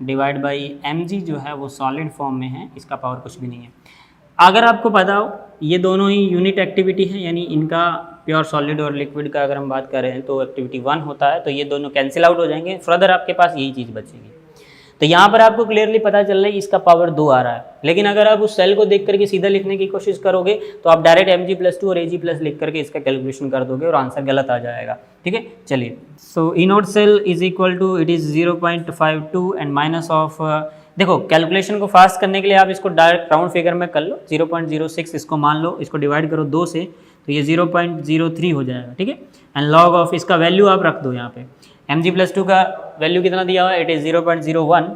divide by M G जो है वो सॉलिड फॉर्म में है, इसका पावर कुछ भी नहीं है। अगर आपको पता हो ये दोनों ही यूनिट एक्टिविटी है, यानी इनका प्योर सॉलिड और लिक्विड का अगर हम बात करें तो एक्टिविटी 1 होता है, तो ये दोनों कैंसिल आउट हो जाएंगे, फर्दर आपके पास यही चीज़ बचेगी। तो यहाँ पर आपको क्लियरली पता चल रहा है इसका पावर 2 आ रहा है, लेकिन अगर आप उस सेल को देख करके सीधा लिखने की कोशिश करोगे तो आप डायरेक्ट mg+2 और ag+ लिख करके इसका कैलकुलेशन कर दोगे और आंसर गलत आ जाएगा। ठीक है, चलिए। So E naught cell is equal to it is 0.52 and minus of, देखो कैलकुलेशन को फास्ट करने के लिए आप इसको डायरेक्ट राउंड फिगर में कर लो, 0.06 इसको मान लो, इसको डिवाइड करो 2 से तो ये 0.03 हो जाएगा। ठीक है, एंड लॉग ऑफ इसका वैल्यू आप रख दो यहाँ पे, mg+2 का वैल्यू कितना दिया हुआ है, it is 0.01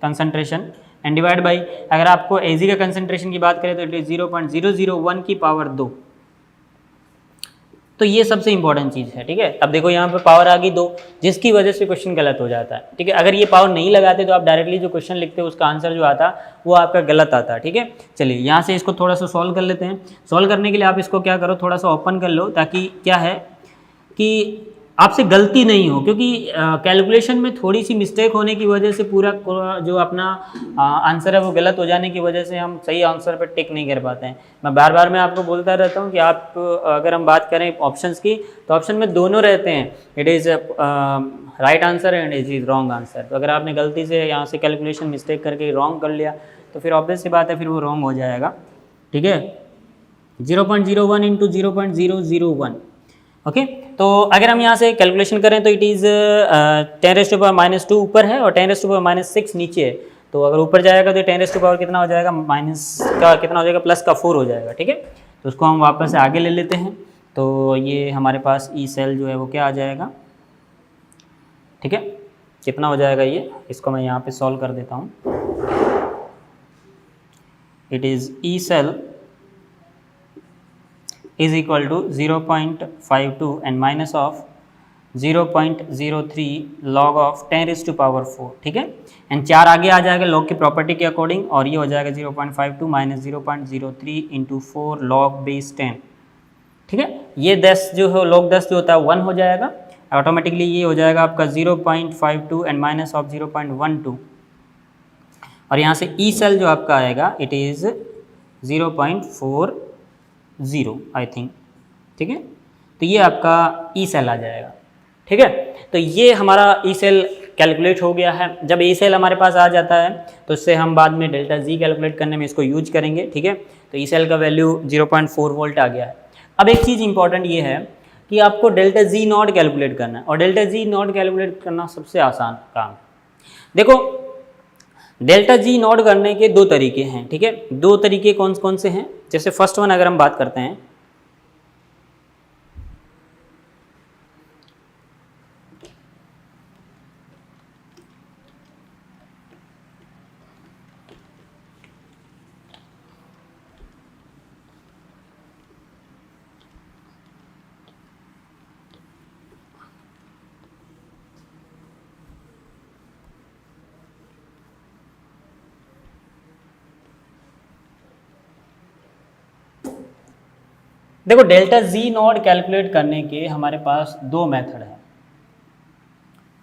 concentration and divide by अगर आपको Ag का कंसंट्रेशन की बात करें तो इट इज़ 0.001 की पावर 2। तो ये सबसे इंपॉर्टेंट चीज़ है। ठीक है, अब देखो यहाँ पे पावर आ गई 2, जिसकी वजह से क्वेश्चन गलत हो जाता है। ठीक है, अगर ये पावर नहीं लगाते तो आप डायरेक्टली जो क्वेश्चन लिखते हो उसका आंसर जो आता वो आपका गलत आता। ठीक है, चलिए यहाँ से इसको थोड़ा सा सॉल्व कर लेते हैं। सॉल्व करने के लिए आप इसको क्या करो, थोड़ा सा ओपन कर लो, ताकि क्या है कि आपसे गलती नहीं हो, क्योंकि कैलकुलेशन में थोड़ी सी मिस्टेक होने की वजह से पूरा जो अपना आंसर है वो गलत हो जाने की वजह से हम सही आंसर पर टिक नहीं कर पाते हैं। मैं बार बार मैं आपको बोलता रहता हूँ कि आप अगर हम बात करें ऑप्शंस की तो ऑप्शन में दोनों रहते हैं, it is right answer and it is wrong answer. तो अगर आपने गलती से यहाँ से कैलकुलेशन मिस्टेक करके रॉन्ग कर लिया तो फिर ऑब्वियस सी बात है फिर वो रॉन्ग हो जाएगा। ठीक है, 0.01 इंटू 0.001। ओके, तो अगर हम यहाँ से कैलकुलेशन करें तो इट इज़ 10⁻⁻² ऊपर है और 10⁻⁻6 नीचे है। तो अगर ऊपर जाएगा तो 10⁻⁻ कितना हो जाएगा, माइनस का कितना हो जाएगा, प्लस का 4 हो जाएगा। ठीक है, तो उसको हम वापस से आगे ले लेते हैं। तो ये हमारे पास ई सेल जो है वो क्या आ जाएगा, ठीक है, कितना हो जाएगा ये, इसको मैं यहाँ पे सॉल्व कर देता हूँ। It is E cell is equal to 0.52 and minus of 0.03 log of 10⁻⁴। ठीक है, एंड 4 आगे आ जाएगा लॉग की प्रॉपर्टी के अकॉर्डिंग, और ये हो जाएगा 0.52 माइनस 0.03 इंटू 4 लॉग बेस 10। ठीक है, ये 10 जो है लॉग 10 जो होता है 1 हो जाएगा, ऑटोमेटिकली ये हो जाएगा आपका 0.52 एंड माइनस ऑफ 0.12, और यहाँ से ई सेल जो आपका आएगा इट इज़ 0.40 आई थिंक। ठीक है, तो ये आपका ई सेल आ जाएगा। ठीक है, तो ये हमारा ई सेल कैलकुलेट हो गया है। जब ई सेल हमारे पास आ जाता है तो इससे हम बाद में डेल्टा जी कैलकुलेट करने में इसको यूज करेंगे। ठीक है, तो ई सेल का वैल्यू 0.4 वोल्ट आ गया है। अब एक चीज़ इंपॉर्टेंट ये है कि आपको डेल्टा जी नॉट कैलकुलेट करना है, और डेल्टा जी नॉट कैलकुलेट करना सबसे आसान काम है। देखो डेल्टा जी नॉट करने के 2 तरीके हैं। ठीक है, 2 तरीके कौन कौन से हैं, जैसे फर्स्ट वन अगर हम बात करते हैं, देखो डेल्टा जी नॉट कैलकुलेट करने के हमारे पास 2 मेथड हैं।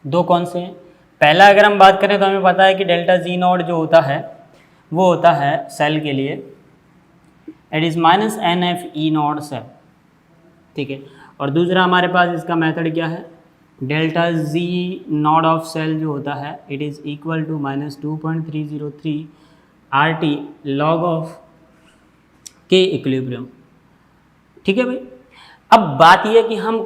2 कौन से हैं, पहला अगर हम बात करें तो हमें पता है कि डेल्टा जी नॉट जो होता है वो होता है सेल के लिए it is minus NF E naught cell. ठीक है, और दूसरा हमारे पास इसका मेथड क्या है, delta G naught of cell जो होता है it is equal to minus 2.303 RT log of K equilibrium. ठीक है भाई, अब बात यह है कि हम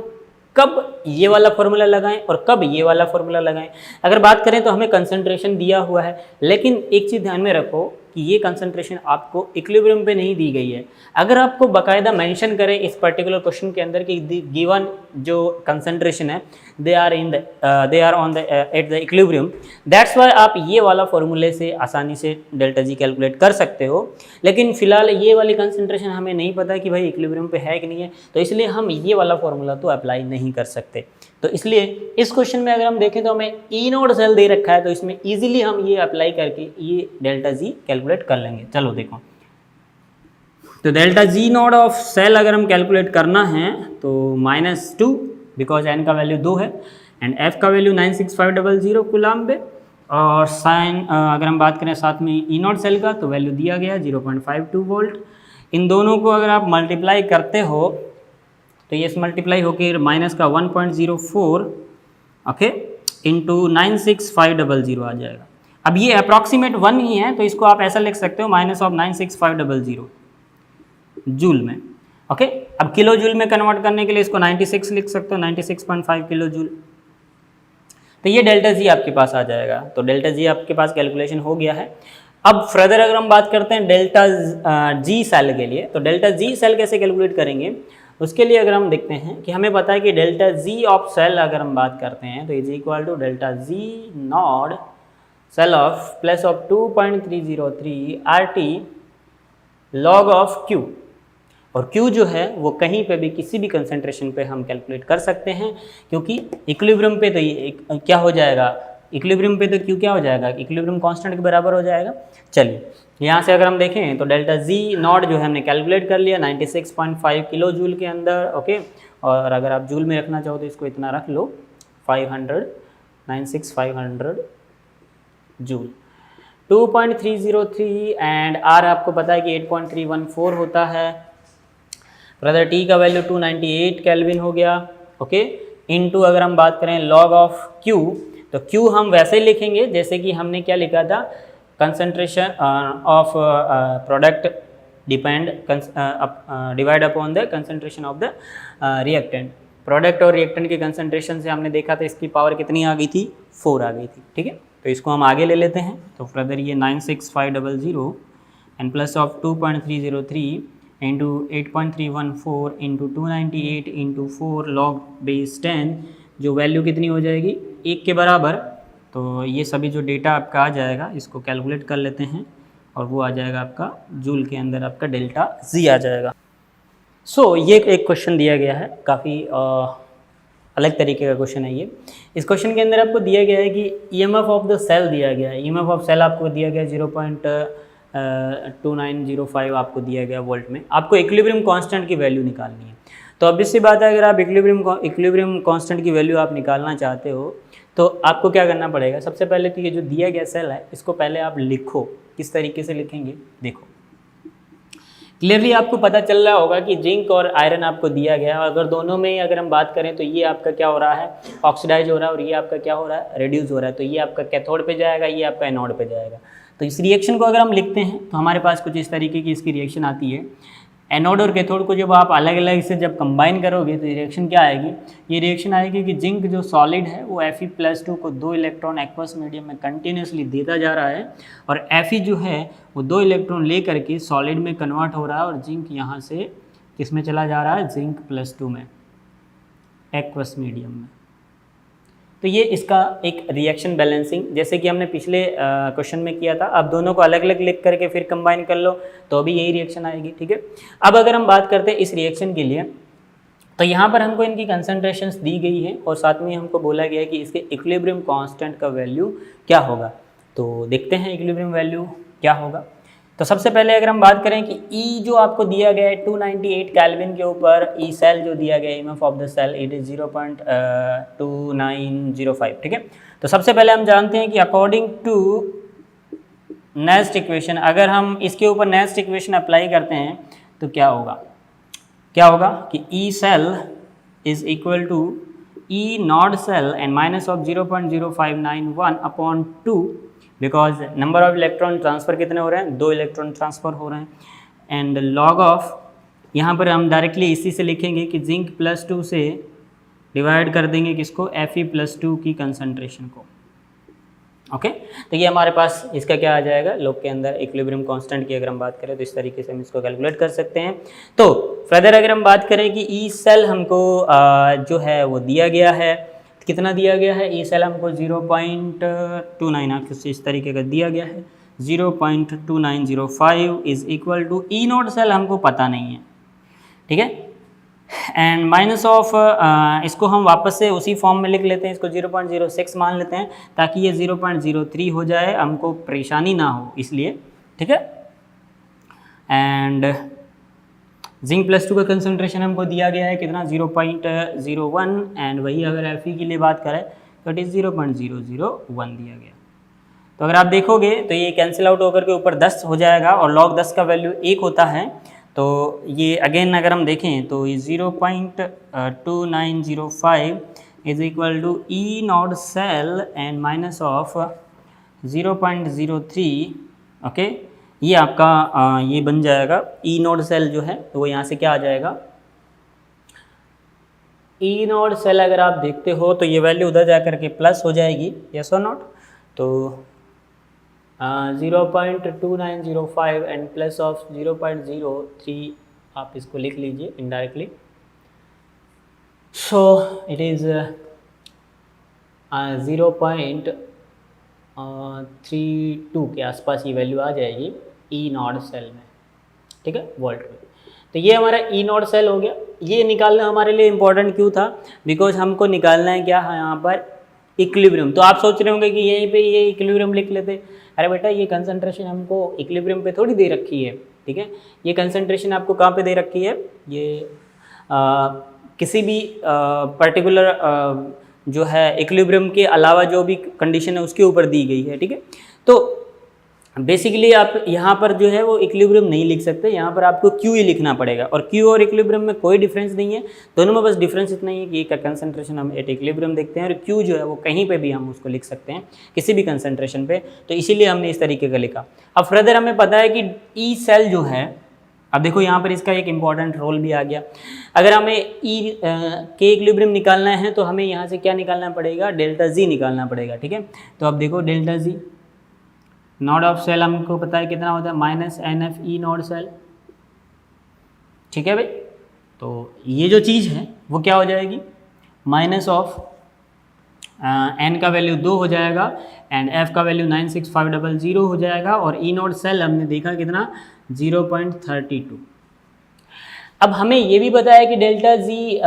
कब ये वाला फॉर्मूला लगाएं और कब ये वाला फॉर्मूला लगाएं। अगर बात करें तो हमें कंसंट्रेशन दिया हुआ है, लेकिन एक चीज़ ध्यान में रखो कि ये कंसंट्रेशन आपको इक्विलिब्रियम पे नहीं दी गई है। अगर आपको बाकायदा मेंशन करें इस पर्टिकुलर क्वेश्चन के अंदर कि गिवन जो कंसंट्रेशन है they are on the at the equilibrium, that's why आप ये वाला फॉर्मूले से आसानी से डेल्टा जी कैलकुलेट कर सकते हो। लेकिन फिलहाल ये वाली कंसंट्रेशन हमें नहीं पता कि भाई इक्विलिब्रियम पे है कि नहीं है, तो इसलिए हम ये वाला फॉर्मूला तो अप्लाई नहीं कर सकते। तो इसलिए इस क्वेश्चन में अगर हम देखें तो हमें ई नोड सेल दे रखा है, तो इसमें इजीली हम ये अप्लाई करके ये डेल्टा जी कैलकुलेट कर लेंगे। चलो देखो, तो delta G naught of cell अगर हम कैलकुलेट करना है तो -2 बिकॉज एन का वैल्यू 2 है एंड एफ का वैल्यू 96500 कूलम्ब है। और साइन अगर हम बात करें साथ में ई नॉट सेल का तो वैल्यू दिया गया 0.52 वोल्ट। इन दोनों को अगर आप मल्टीप्लाई करते हो तो ये मल्टीप्लाई होकर माइनस का 1.04 ओके इंटू 96500 आ जाएगा। अब ये अप्रॉक्सीमेट 1 ही है तो इसको आप ऐसा लिख सकते हो -96500 जूल में। ओके अब किलो जूल में कन्वर्ट करने के लिए इसको 96 लिख सकते हो, 96.5 किलो जूल। तो ये डेल्टा जी आपके पास आ जाएगा। तो डेल्टा जी आपके पास कैलकुलेशन हो गया है। अब फर्दर अगर हम बात करते हैं डेल्टा जी सेल के लिए, तो डेल्टा जी सेल कैसे कैलकुलेट करेंगे उसके लिए अगर हम देखते हैं कि हमें पता है कि डेल्टा जी ऑफ सेल अगर हम बात करते हैं तो is equal to delta G naught cell of plus of 2.303 RT log of Q। और Q जो है वो कहीं पे भी किसी भी कंसंट्रेशन पे हम कैलकुलेट कर सकते हैं क्योंकि इक्विलिब्रियम पे तो ये क्या हो जाएगा, इक्विलिब्रियम पे तो Q क्या हो जाएगा, इक्विलिब्रियम कांस्टेंट के बराबर हो जाएगा। चलिए यहाँ से अगर हम देखें तो डेल्टा जी नॉट जो है हमने कैलकुलेट कर लिया 96.5 किलो जूल के अंदर। ओके और अगर आप जूल में रखना चाहो तो इसको इतना रख लो 500 जूल 2.303 एंड R आपको पता है कि 8.314 होता है। ब्रदर टी का वैल्यू 298 केल्विन हो गया। ओके इनटू अगर हम बात करें लॉग ऑफ Q तो Q हम वैसे ही लिखेंगे जैसे कि हमने क्या लिखा था, concentration of product divide upon the concentration of the reactant. Product और रिएक्टेंट के कंसंट्रेशन से हमने देखा था इसकी पावर कितनी आ गई थी, 4 आ गई थी। ठीक है तो इसको हम आगे ले लेते हैं। तो ब्रदर ये 96500 and plus of 2.303 into 8.314 into 298 into 4 log base 10 जो वैल्यू कितनी हो जाएगी 1 के बराबर। तो ये सभी जो डेटा आपका आ जाएगा इसको कैलकुलेट कर लेते हैं और वो आ जाएगा आपका जूल के अंदर आपका डेल्टा जी आ जाएगा। ये एक क्वेश्चन दिया गया है, काफ़ी अलग तरीके का क्वेश्चन है ये। इस क्वेश्चन के अंदर आपको दिया गया है कि ईएमएफ ऑफ द सेल दिया गया है। ईएमएफ ऑफ सेल आपको दिया गया 0.2905 आपको दिया गया वोल्ट में। आपको इक्विलिब्रियम कांस्टेंट की वैल्यू निकालनी है। तो अब इससे बात है अगर आप इक्विलिब्रियम कांस्टेंट की वैल्यू आप निकालना चाहते हो तो आपको क्या करना पड़ेगा, सबसे पहले तो ये जो दिया गया सेल है इसको पहले आप लिखो। किस तरीके से लिखेंगे देखो, क्लियरली आपको पता चल रहा होगा कि जिंक और आयरन आपको दिया गया है। अगर दोनों में अगर हम बात करें तो ये आपका क्या हो रहा है, ऑक्सीडाइज हो रहा है और ये आपका क्या हो रहा है, रिड्यूस हो रहा है। तो ये आपका कैथोड पे जाएगा, ये आपका एनोड पे जाएगा। तो इस रिएक्शन को अगर हम लिखते हैं तो हमारे पास कुछ इस तरीके की इसकी रिएक्शन आती है। एनोड और कैथोड को जब आप अलग अलग से जब कंबाइन करोगे तो रिएक्शन क्या आएगी, ये रिएक्शन आएगी कि जिंक जो सॉलिड है वो Fe+2 को 2 इलेक्ट्रॉन एक्वस मीडियम में कंटिन्यूसली देता जा रहा है और Fe जो है वो 2 इलेक्ट्रॉन ले करके सॉलिड में कन्वर्ट हो रहा है और जिंक यहाँ से किस में चला जा रहा है, Zinc+2 में एक्वस मीडियम में। तो ये इसका एक रिएक्शन बैलेंसिंग जैसे कि हमने पिछले क्वेश्चन में किया था। अब दोनों को अलग अलग लिख करके फिर कंबाइन कर लो तो भी यही रिएक्शन आएगी। ठीक है अब अगर हम बात करते हैं इस रिएक्शन के लिए तो यहाँ पर हमको इनकी कंसंट्रेशंस दी गई है और साथ में हमको बोला गया है कि इसके इक्विलिब्रियम कांस्टेंट का वैल्यू क्या होगा। तो देखते हैं इक्विलिब्रियम वैल्यू क्या होगा। तो सबसे पहले अगर हम बात करें कि E जो आपको दिया गया है 298 केल्विन के ऊपर, E सेल जो दिया गया है EMF of the cell it is 0.2905। ठीक है तो सबसे पहले हम जानते हैं कि अकॉर्डिंग टू नेस्ट इक्वेशन अगर हम इसके ऊपर नेस्ट इक्वेशन अप्लाई करते हैं तो क्या होगा कि E cell is equal to E naught cell and minus of 0.0591 upon 2 because number of electron transfer कितने हो रहे हैं, 2 इलेक्ट्रॉन ट्रांसफ़र हो रहे हैं एंड लॉग ऑफ यहाँ पर हम डायरेक्टली इसी से लिखेंगे कि Zinc+2 से डिवाइड कर देंगे किसको, Fe+2 की कंसंट्रेशन को। ओके तो ये हमारे पास इसका क्या आ जाएगा, लोग के अंदर इक्विलिब्रियम कांस्टेंट की अगर हम बात करें तो इस तरीके से हम इसको कैलकुलेट कर सकते हैं। तो फर्दर अगर हम बात करें कि ई सेल हमको जो है वो दिया गया है, कितना दिया गया है, ई सेल हमको 0.29 आपको इस तरीके का दिया गया है 0.2905 is equal to E not cell हमको पता नहीं है। ठीक है एंड माइनस ऑफ इसको हम वापस से उसी फॉर्म में लिख लेते हैं, इसको 0.06 मान लेते हैं ताकि ये 0.03 हो जाए, हमको परेशानी ना हो इसलिए। ठीक है एंड जिंक +2 का कंसंट्रेशन हमको दिया गया है कितना 0.01 एंड वही अगर Fe के लिए बात करें तो इट इज़ 0.001 दिया गया। तो अगर आप देखोगे तो ये कैंसिल आउट होकर के ऊपर 10 हो जाएगा और log 10 का वैल्यू 1 होता है। तो ये अगेन अगर हम देखें तो ये 0.2905 is equal to E not cell and minus of 0.03। Okay, ये आपका ये बन जाएगा ई नॉट सेल जो है, तो वो यहाँ से क्या आ जाएगा, ई नॉट सेल अगर आप देखते हो तो ये वैल्यू उधर जा करके प्लस हो जाएगी, यस और नॉट। तो 0.2905 एंड प्लस ऑफ 0.03 आप इसको लिख लीजिए इनडायरेक्टली। सो इट इज़ 0.32 के आसपास ये वैल्यू आ जाएगी ई नॉट सेल में, ठीक है, वोल्ट में। तो ये हमारा ई नॉट सेल हो गया। ये निकालना हमारे लिए इम्पोर्टेंट क्यों था, बिकॉज हमको निकालना है क्या है यहाँ पर इक्विलिब्रियम। तो आप सोच रहे होंगे कि यहीं पे ये इक्विलिब्रियम लिख लेते, अरे बेटा ये कंसंट्रेशन हमको इक्विलिब्रियम पे थोड़ी दे रखी है, ठीक है। ये कंसंट्रेशन आपको कहाँ पे दे रखी है, ये किसी भी पर्टिकुलर जो है इक्विलिब्रियम के अलावा जो भी कंडीशन है उसके ऊपर दी गई है, ठीक है। तो बेसिकली आप यहाँ पर जो है वो इक्विलिब्रियम नहीं लिख सकते, यहाँ पर आपको क्यू ही लिखना पड़ेगा। और क्यू और इक्विलिब्रियम में कोई डिफरेंस नहीं है, दोनों में बस डिफरेंस इतना ही है कि का कंसंट्रेशन हम एट इक्विलिब्रियम देखते हैं और क्यू जो है वो कहीं पे भी हम उसको लिख सकते हैं किसी भी कंसंट्रेशन पे, तो इसीलिए हमने इस तरीके का लिखा। अब फर्दर हमें पता है कि ई सेल जो है, अब देखो यहाँ पर इसका एक इम्पॉर्टेंट रोल भी आ गया। अगर हमें ई के इक्विलिब्रियम निकालना है तो हमें यहाँ से क्या निकालना पड़ेगा, डेल्टा जी निकालना पड़ेगा, ठीक है। तो अब देखो delta G naught of cell हमको पता है कितना होता है, minus N F E not cell, ठीक है भाई। तो ये जो चीज़ है वो क्या हो जाएगी, माइनस ऑफ एन का वैल्यू 2 हो जाएगा एंड एफ का वैल्यू 96500 हो जाएगा और ई नॉट सेल हमने देखा कितना 0.32। अब हमें ये भी पता है कि डेल्टा जी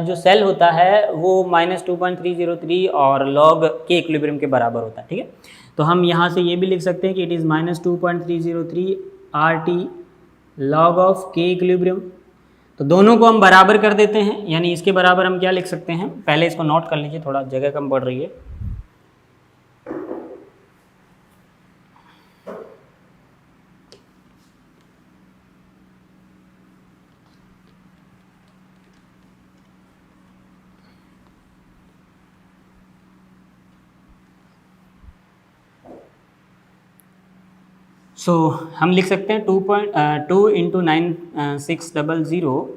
जो सेल होता है वो -2.303 और लॉग के इक्विलिब्रियम के बराबर होता है, ठीक है। तो हम यहाँ से ये भी लिख सकते हैं कि it is -2.303 RT log of K equilibrium. तो दोनों को हम बराबर कर देते हैं, यानी इसके बराबर हम क्या लिख सकते हैं, पहले इसको नोट कर लीजिए, थोड़ा जगह कम पड़ रही है। सो हम लिख सकते हैं 2 into 9600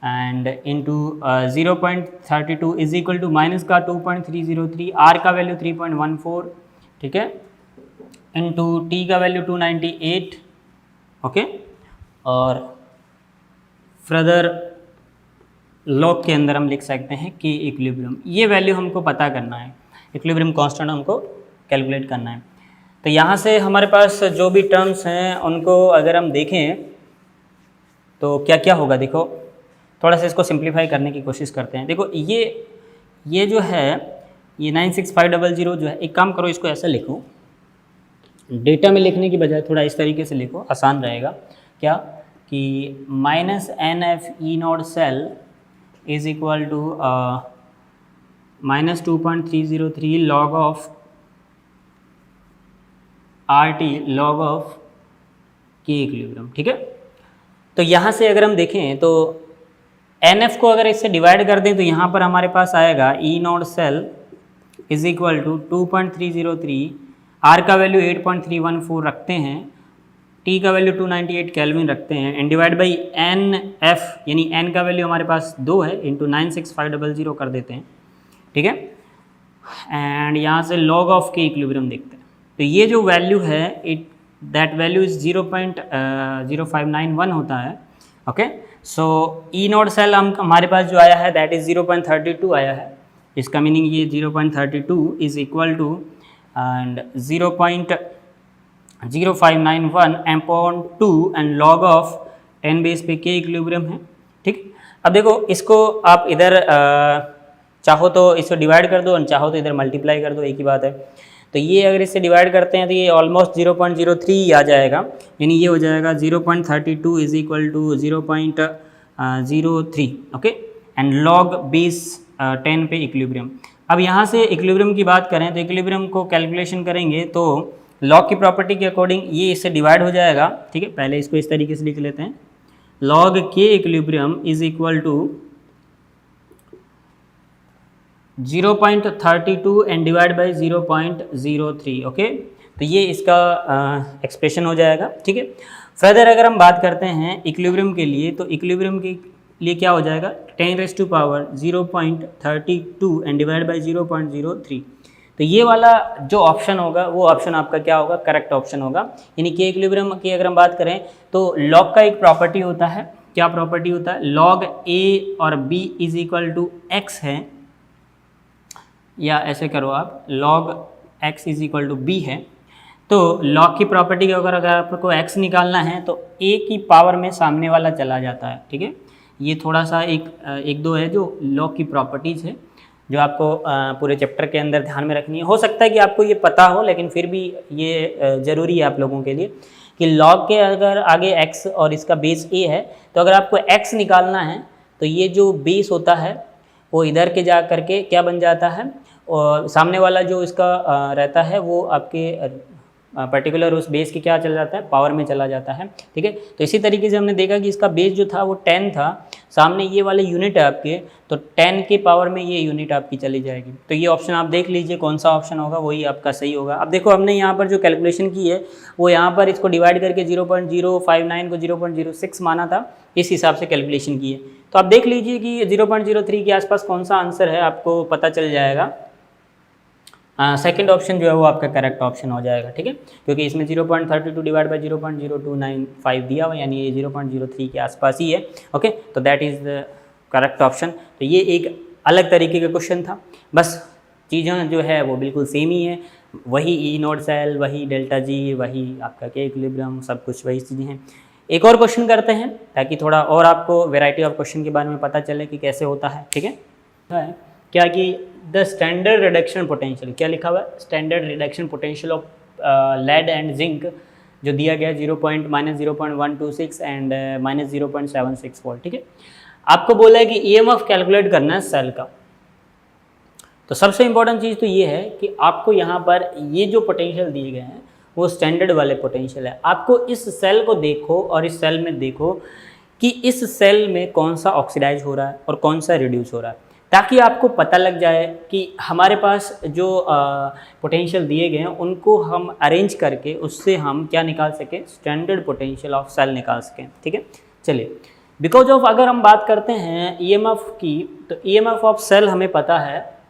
and into 0.32 is equal to minus का 2.303, आर का वैल्यू 3.14, ठीक है, इंटू टी का वैल्यू 298, ओके। और फर्दर लॉग के अंदर हम लिख सकते हैं कि इक्विलिब्रियम, ये वैल्यू हमको पता करना है, इक्विलिब्रियम कांस्टेंट हमको कैलकुलेट करना है। तो यहाँ से हमारे पास जो भी टर्म्स हैं उनको अगर हम देखें तो क्या क्या होगा, देखो थोड़ा सा इसको सिंप्लीफाई करने की कोशिश करते हैं। देखो ये जो है ये 96500 जो है, एक काम करो इसको ऐसा लिखो, डेटा में लिखने की बजाय थोड़ा इस तरीके से लिखो, आसान रहेगा। क्या कि -NF E naught cell is equal to -2.303 log of RT log of K equilibrium, ठीक है। तो यहाँ से अगर हम देखें तो NF को अगर इससे डिवाइड कर दें तो यहाँ पर हमारे पास आएगा E naught cell is equal to 2.303, R का वैल्यू 8.314 रखते हैं, T का वैल्यू 298 केल्विन रखते हैं एंड डिवाइड बाई NF, यानी N का वैल्यू हमारे पास 2 है, इंटू 96500 कर देते हैं, ठीक है। एंड यहाँ से लॉग ऑफ के इक्विलिब्रियम देखते हैं। तो ये जो वैल्यू है दैट वैल्यू इज 0.0591 होता है, okay. So E not cell हमारे पास जो आया है दैट इज 0.32 आया है, इसका मीनिंग ये 0.32 is equal to and 0.0591 upon 2 and log of 10 base पे के इक्विलिब्रियम है, ठीक। अब देखो इसको आप इधर चाहो तो इसको डिवाइड कर दो और चाहो तो इधर मल्टीप्लाई कर दो, एक ही बात है। तो ये अगर इससे डिवाइड करते हैं तो ये ऑलमोस्ट 0.03 आ जाएगा, यानी ये हो जाएगा 0.32 is equal to 0.03, okay. And log base 10 पे इक्विलिब्रियम। अब यहाँ से इक्विलिब्रियम की बात करें तो इक्विलिब्रियम को कैलकुलेशन करेंगे तो लॉग की प्रॉपर्टी के अकॉर्डिंग ये इससे डिवाइड हो जाएगा, ठीक है। पहले इसको इस तरीके से लिख लेते हैं, log K equilibrium is equal to 0.32 and divide by 0.03, okay. तो ये इसका एक्सप्रेशन हो जाएगा, ठीक है। फर्दर अगर हम बात करते हैं इक्विलिब्रियम के लिए तो इक्विलिब्रियम के लिए क्या हो जाएगा 10⁻0.32 एंड डिवाइड बाई 0.03। तो ये वाला जो ऑप्शन होगा वो ऑप्शन आपका क्या होगा, करेक्ट ऑप्शन होगा। यानी कि इक्विलिब्रियम की अगर हम बात करें तो लॉग का एक प्रॉपर्टी होता है, क्या प्रॉपर्टी होता है, लॉग ए और B is equal to X है, या ऐसे करो आप log X is equal to B है। तो लॉग की प्रॉपर्टी के अगर आपको एक्स निकालना है तो ए की पावर में सामने वाला चला जाता है, ठीक है। ये थोड़ा सा एक दो है जो लॉग की प्रॉपर्टीज़ है जो आपको पूरे चैप्टर के अंदर ध्यान में रखनी है। हो सकता है कि आपको ये पता हो, लेकिन फिर भी ये ज़रूरी है आप लोगों के लिए कि लॉग के अगर आगे x और इसका बेस a है तो अगर आपको x निकालना है तो ये जो बेस होता है वो इधर के जा करके क्या बन जाता है, और सामने वाला जो इसका रहता है वो आपके पर्टिकुलर उस बेस के क्या चला जाता है, पावर में चला जाता है, ठीक है। तो इसी तरीके से हमने देखा कि इसका बेस जो था वो 10 था, सामने ये वाले यूनिट है आपके, तो 10 के पावर में ये यूनिट आपकी चली जाएगी। तो ये ऑप्शन आप देख लीजिए कौन सा ऑप्शन होगा, वही आपका सही होगा। अब देखो हमने यहाँ पर जो कैलकुलेशन की है वो यहाँ पर इसको डिवाइड करके 0.059 को 0.06 माना था, इस हिसाब से कैलकुलेशन की है। तो आप देख लीजिए कि 0.03 के आसपास कौन सा आंसर है, आपको पता चल जाएगा। सेकंड ऑप्शन जो है वो आपका करेक्ट ऑप्शन हो जाएगा, ठीक है, क्योंकि इसमें 0.32 डिवाइड बाई 0.0295 दिया हुआ, यानी ये 0.03 के आसपास ही है, ओके। तो that is the correct option. तो ये एक अलग तरीके का क्वेश्चन था, बस चीज़ें जो है वो बिल्कुल सेम ही है, वही ई नोड सेल, वही डेल्टा जी, वही आपका के इक्विलिब्रियम, सब कुछ वही चीज़ें हैं। एक और क्वेश्चन करते हैं ताकि थोड़ा और आपको वेराइटी ऑफ क्वेश्चन के बारे में पता चले कि कैसे होता है, ठीक है। क्या कि द स्टैंडर्ड रिडक्शन पोटेंशियल, क्या लिखा हुआ है, standard reduction potential of lead and zinc जो दिया गया -0.126 एंड -0.76 वोल्ट, ठीक है। आपको बोला है कि ईएमएफ कैलकुलेट करना है सेल का। तो सबसे इंपॉर्टेंट चीज़ तो ये है कि आपको यहाँ पर ये जो पोटेंशियल दिए गए हैं वो स्टैंडर्ड वाले पोटेंशियल है। आपको इस सेल को देखो और इस सेल में देखो कि इस सेल में कौन सा ऑक्सीडाइज हो रहा है और कौन सा रिड्यूस हो रहा है, ताकि आपको पता लग जाए कि हमारे पास जो पोटेंशियल दिए गए हैं उनको हम अरेंज करके उससे हम क्या निकाल सकें, स्टैंडर्ड पोटेंशियल ऑफ सेल निकाल सकें, ठीक है। चलिए, बिकॉज ऑफ अगर हम बात करते हैं ईएमएफ की, तो ईएमएफ ऑफ सेल हमें पता है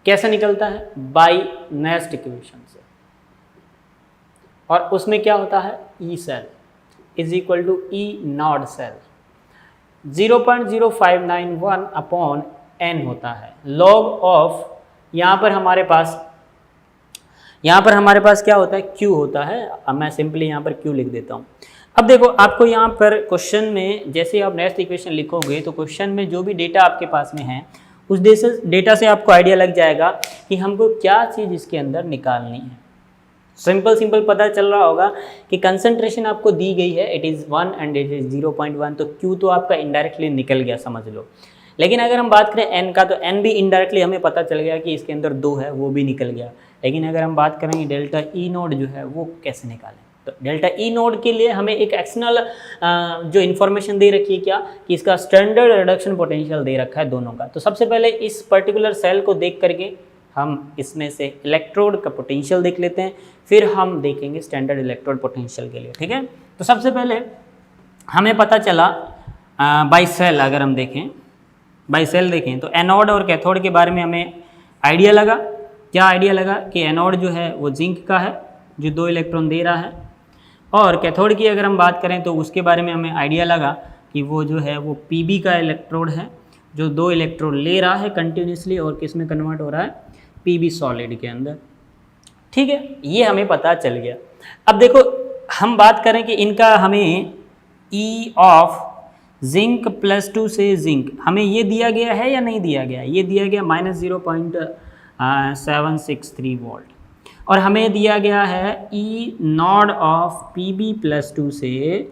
कैसे निकलता है, बाय नेस्ट इक्वेशन से, और उसमें क्या होता है, E cell is equal to E not cell 0.0591 upon n होता है, लॉग ऑफ यहाँ पर हमारे पास क्या होता है, q होता है। अब मैं सिंपली यहाँ पर q लिख देता हूँ। अब देखो आपको यहाँ पर क्वेश्चन में जैसे आप नेक्स्ट इक्वेशन लिखोगे तो क्वेश्चन में जो भी डेटा आपके पास में है उस डेटा से आपको आइडिया लग जाएगा कि हमको क्या चीज़ इसके अंदर निकालनी है। सिंपल पता चल रहा होगा कि कंसंट्रेशन आपको दी गई है, it is 1 and it is 0.1, तो Q तो आपका इनडायरेक्टली निकल गया, समझ लो। लेकिन अगर हम बात करें N का, तो N भी इनडायरेक्टली हमें पता चल गया कि इसके अंदर 2 है, वो भी निकल गया। लेकिन अगर हम बात करेंगे डेल्टा ई नोड जो है वो कैसे निकालें, तो डेल्टा ई नोड के लिए हमें एक एक्सटर्नल जो इन्फॉर्मेशन दे रखी है क्या, कि इसका स्टैंडर्ड रिडक्शन पोटेंशियल दे रखा है दोनों का। तो सबसे पहले इस पर्टिकुलर सेल को देख करके हम इसमें से इलेक्ट्रोड का पोटेंशियल देख लेते हैं, फिर हम देखेंगे स्टैंडर्ड इलेक्ट्रोड पोटेंशियल के लिए, ठीक है। तो सबसे पहले हमें पता चला बाई सेल, अगर हम देखें बाई सेल देखें तो एनोड और कैथोड के बारे में हमें आइडिया लगा। क्या आइडिया लगा कि एनोड जो है वो जिंक का है जो 2 इलेक्ट्रॉन दे रहा है, और कैथोड की अगर हम बात करें तो उसके बारे में हमें आइडिया लगा कि वो जो है वो पीबी का इलेक्ट्रोड है जो 2 इलेक्ट्रॉन ले रहा है कंटिन्यूसली, और किस में कन्वर्ट हो रहा है, पीबी सॉलिड के अंदर, ठीक है। ये हमें पता चल गया। अब देखो हम बात करें कि इनका हमें ई ऑफ जिंक +2 से जिंक हमें ये दिया गया है या नहीं दिया गया, ये दिया गया -0.02 763 वोल्ट। और हमें दिया गया है ई नॉड ऑफ Pb+2 से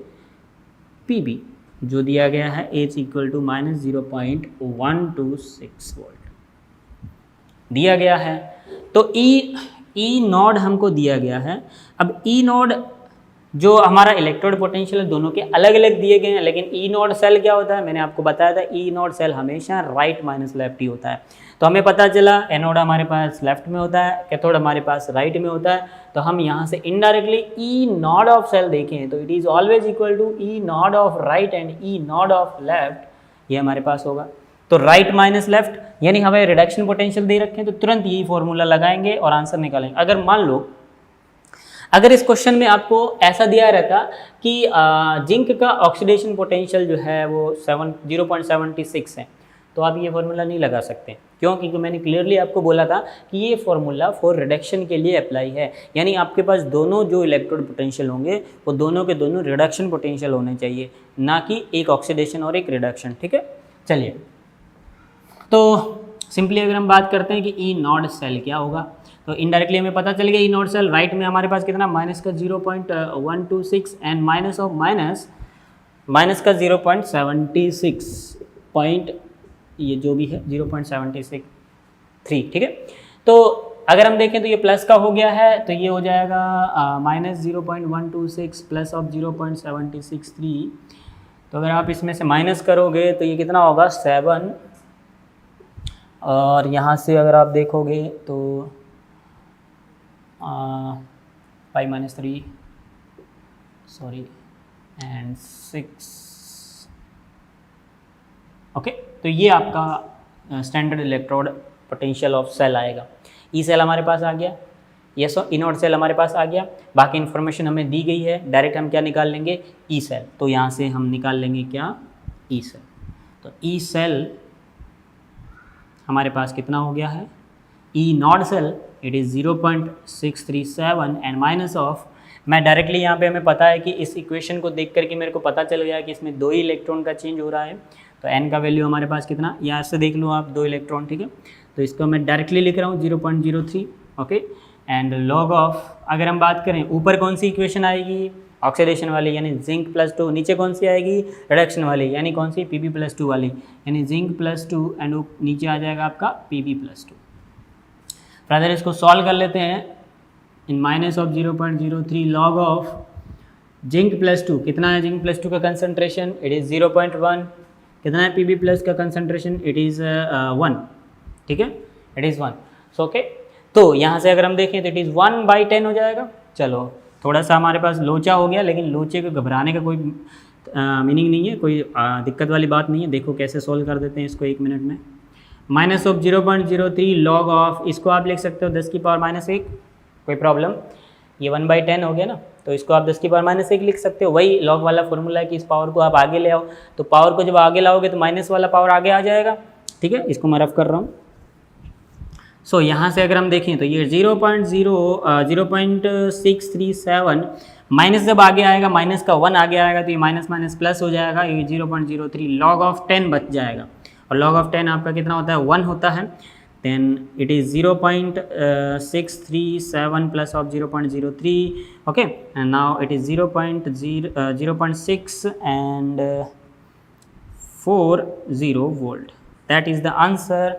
Pb जो दिया गया है H इक्वल टू -0.126 वोल्ट दिया गया है। तो ई नॉड हमको दिया गया है। अब ई नॉड जो हमारा इलेक्ट्रोड पोटेंशियल है दोनों के अलग अलग दिए गए हैं, लेकिन ई नॉड सेल क्या होता है, मैंने आपको बताया था ई नॉड सेल हमेशा राइट माइनस लेफ्ट ही होता है। तो हमें पता चला एनोड हमारे पास लेफ्ट में होता है, कैथोड हमारे पास राइट में होता है। तो हम यहाँ से indirectly E Nord of cell देखें तो it is always equal to E Nord of right and E Nord of left, ये हमारे पास होगा। तो राइट माइनस लेफ्ट यानी हमें रिडक्शन पोटेंशियल दे रखे हैं, तो तुरंत यही फॉर्मूला लगाएंगे और आंसर निकालेंगे। अगर मान लो अगर इस क्वेश्चन में आपको ऐसा दिया रहता कि जिंक का ऑक्सीडेशन पोटेंशियल जो है वो 0.76 है, तो आप ये फार्मूला नहीं लगा सकते। क्यों? क्योंकि मैंने क्लियरली आपको बोला था कि ये फार्मूला फॉर रिडक्शन के लिए अप्लाई है, यानी आपके पास दोनों जो इलेक्ट्रोड पोटेंशियल होंगे वो दोनों के दोनों रिडक्शन पोटेंशियल होने चाहिए, ना कि एक ऑक्सीडेशन और एक रिडक्शन। ठीक है, चलिए तो सिंपली अगर हम बात करते हैं कि ई नॉड सेल क्या होगा, तो इनडायरेक्टली हमें पता चल गया ई नॉट सेल राइट में हमारे पास कितना माइनस का 0.126 एंड माइनस ऑफ माइनस का 0.76 पॉइंट ये जो भी है 0.763। ठीक है, तो अगर हम देखें तो ये प्लस का हो गया है, तो ये हो जाएगा -0.126 प्लस ऑफ 0.763। तो अगर आप इसमें से माइनस करोगे तो ये कितना होगा 7, और यहाँ से अगर आप देखोगे तो 5 - 3 सॉरी एंड 6। ओके, तो ये आपका standard electrode potential of cell आएगा। ई सेल हमारे पास आ गया, यस, ई नॉट सेल हमारे पास आ गया। बाकी इन्फॉर्मेशन हमें दी गई है, डायरेक्ट हम क्या निकाल लेंगे ई सेल। तो यहाँ से हम निकाल लेंगे क्या ई सेल। तो ई सेल हमारे पास कितना हो गया है E not cell it is 0.637 and minus of, मैं डायरेक्टली यहाँ पे हमें पता है कि इस इक्वेशन को देख करके मेरे को पता चल गया कि इसमें 2 ही इलेक्ट्रॉन का चेंज हो रहा है। तो n का वैल्यू हमारे पास कितना, यहाँ से देख लो आप 2 इलेक्ट्रॉन। ठीक है, तो इसको मैं डायरेक्टली लिख रहा हूँ 0.03। ओके, एंड लॉग ऑफ, अगर हम बात करें ऊपर कौन सी इक्वेशन आएगी ऑक्सीडेशन वाली यानी जिंक +2, नीचे कौन सी आएगी रिडक्शन वाली यानी कौन सी Pb+2 वाली यानी जिंक +2 एंड नीचे आ जाएगा आपका Pb+2। ब्रदर इसको सॉल्व कर लेते हैं। इन minus of 0.03 log of zinc +2, कितना है जिंक +2 का कंसंट्रेशन इट इज़ 0.1, कितना है Pb+ का कंसंट्रेशन इट इज़ 1। ठीक है, इट इज़ 1। सो ओके, तो यहाँ से अगर हम देखें तो इट इज़ 1/10 हो जाएगा। चलो थोड़ा सा हमारे पास लोचा हो गया, लेकिन लोचे को घबराने का कोई मीनिंग नहीं है, कोई दिक्कत वाली बात नहीं है। देखो कैसे सोल्व कर देते हैं इसको 1 मिनट में। माइनस ऑफ 0.03 लॉग ऑफ, इसको आप लिख सकते हो 10 की पावर -1, कोई प्रॉब्लम, ये 1/10 हो गया ना, तो इसको आप 10 की पावर -1 लिख सकते हो। वही लॉग वाला फॉर्मूला है कि इस पावर को आप आगे ले आओ, तो पावर को जब आगे लाओगे तो माइनस वाला पावर आगे आ जाएगा। ठीक है, इसको मैं रफ कर रहा हूँ। सो यहाँ से अगर हम देखें तो ये 0.637 माइनस जब आगे आएगा, माइनस का 1 आगे आएगा तो ये माइनस माइनस प्लस हो जाएगा, ये 0.03 लॉग ऑफ 10 बच जाएगा। और लॉग ऑफ 10 आपका कितना होता है 1 होता है। Then it is 0.637 plus of 0.03। Okay, and now it is 0.6 and 40 volt, that is the answer.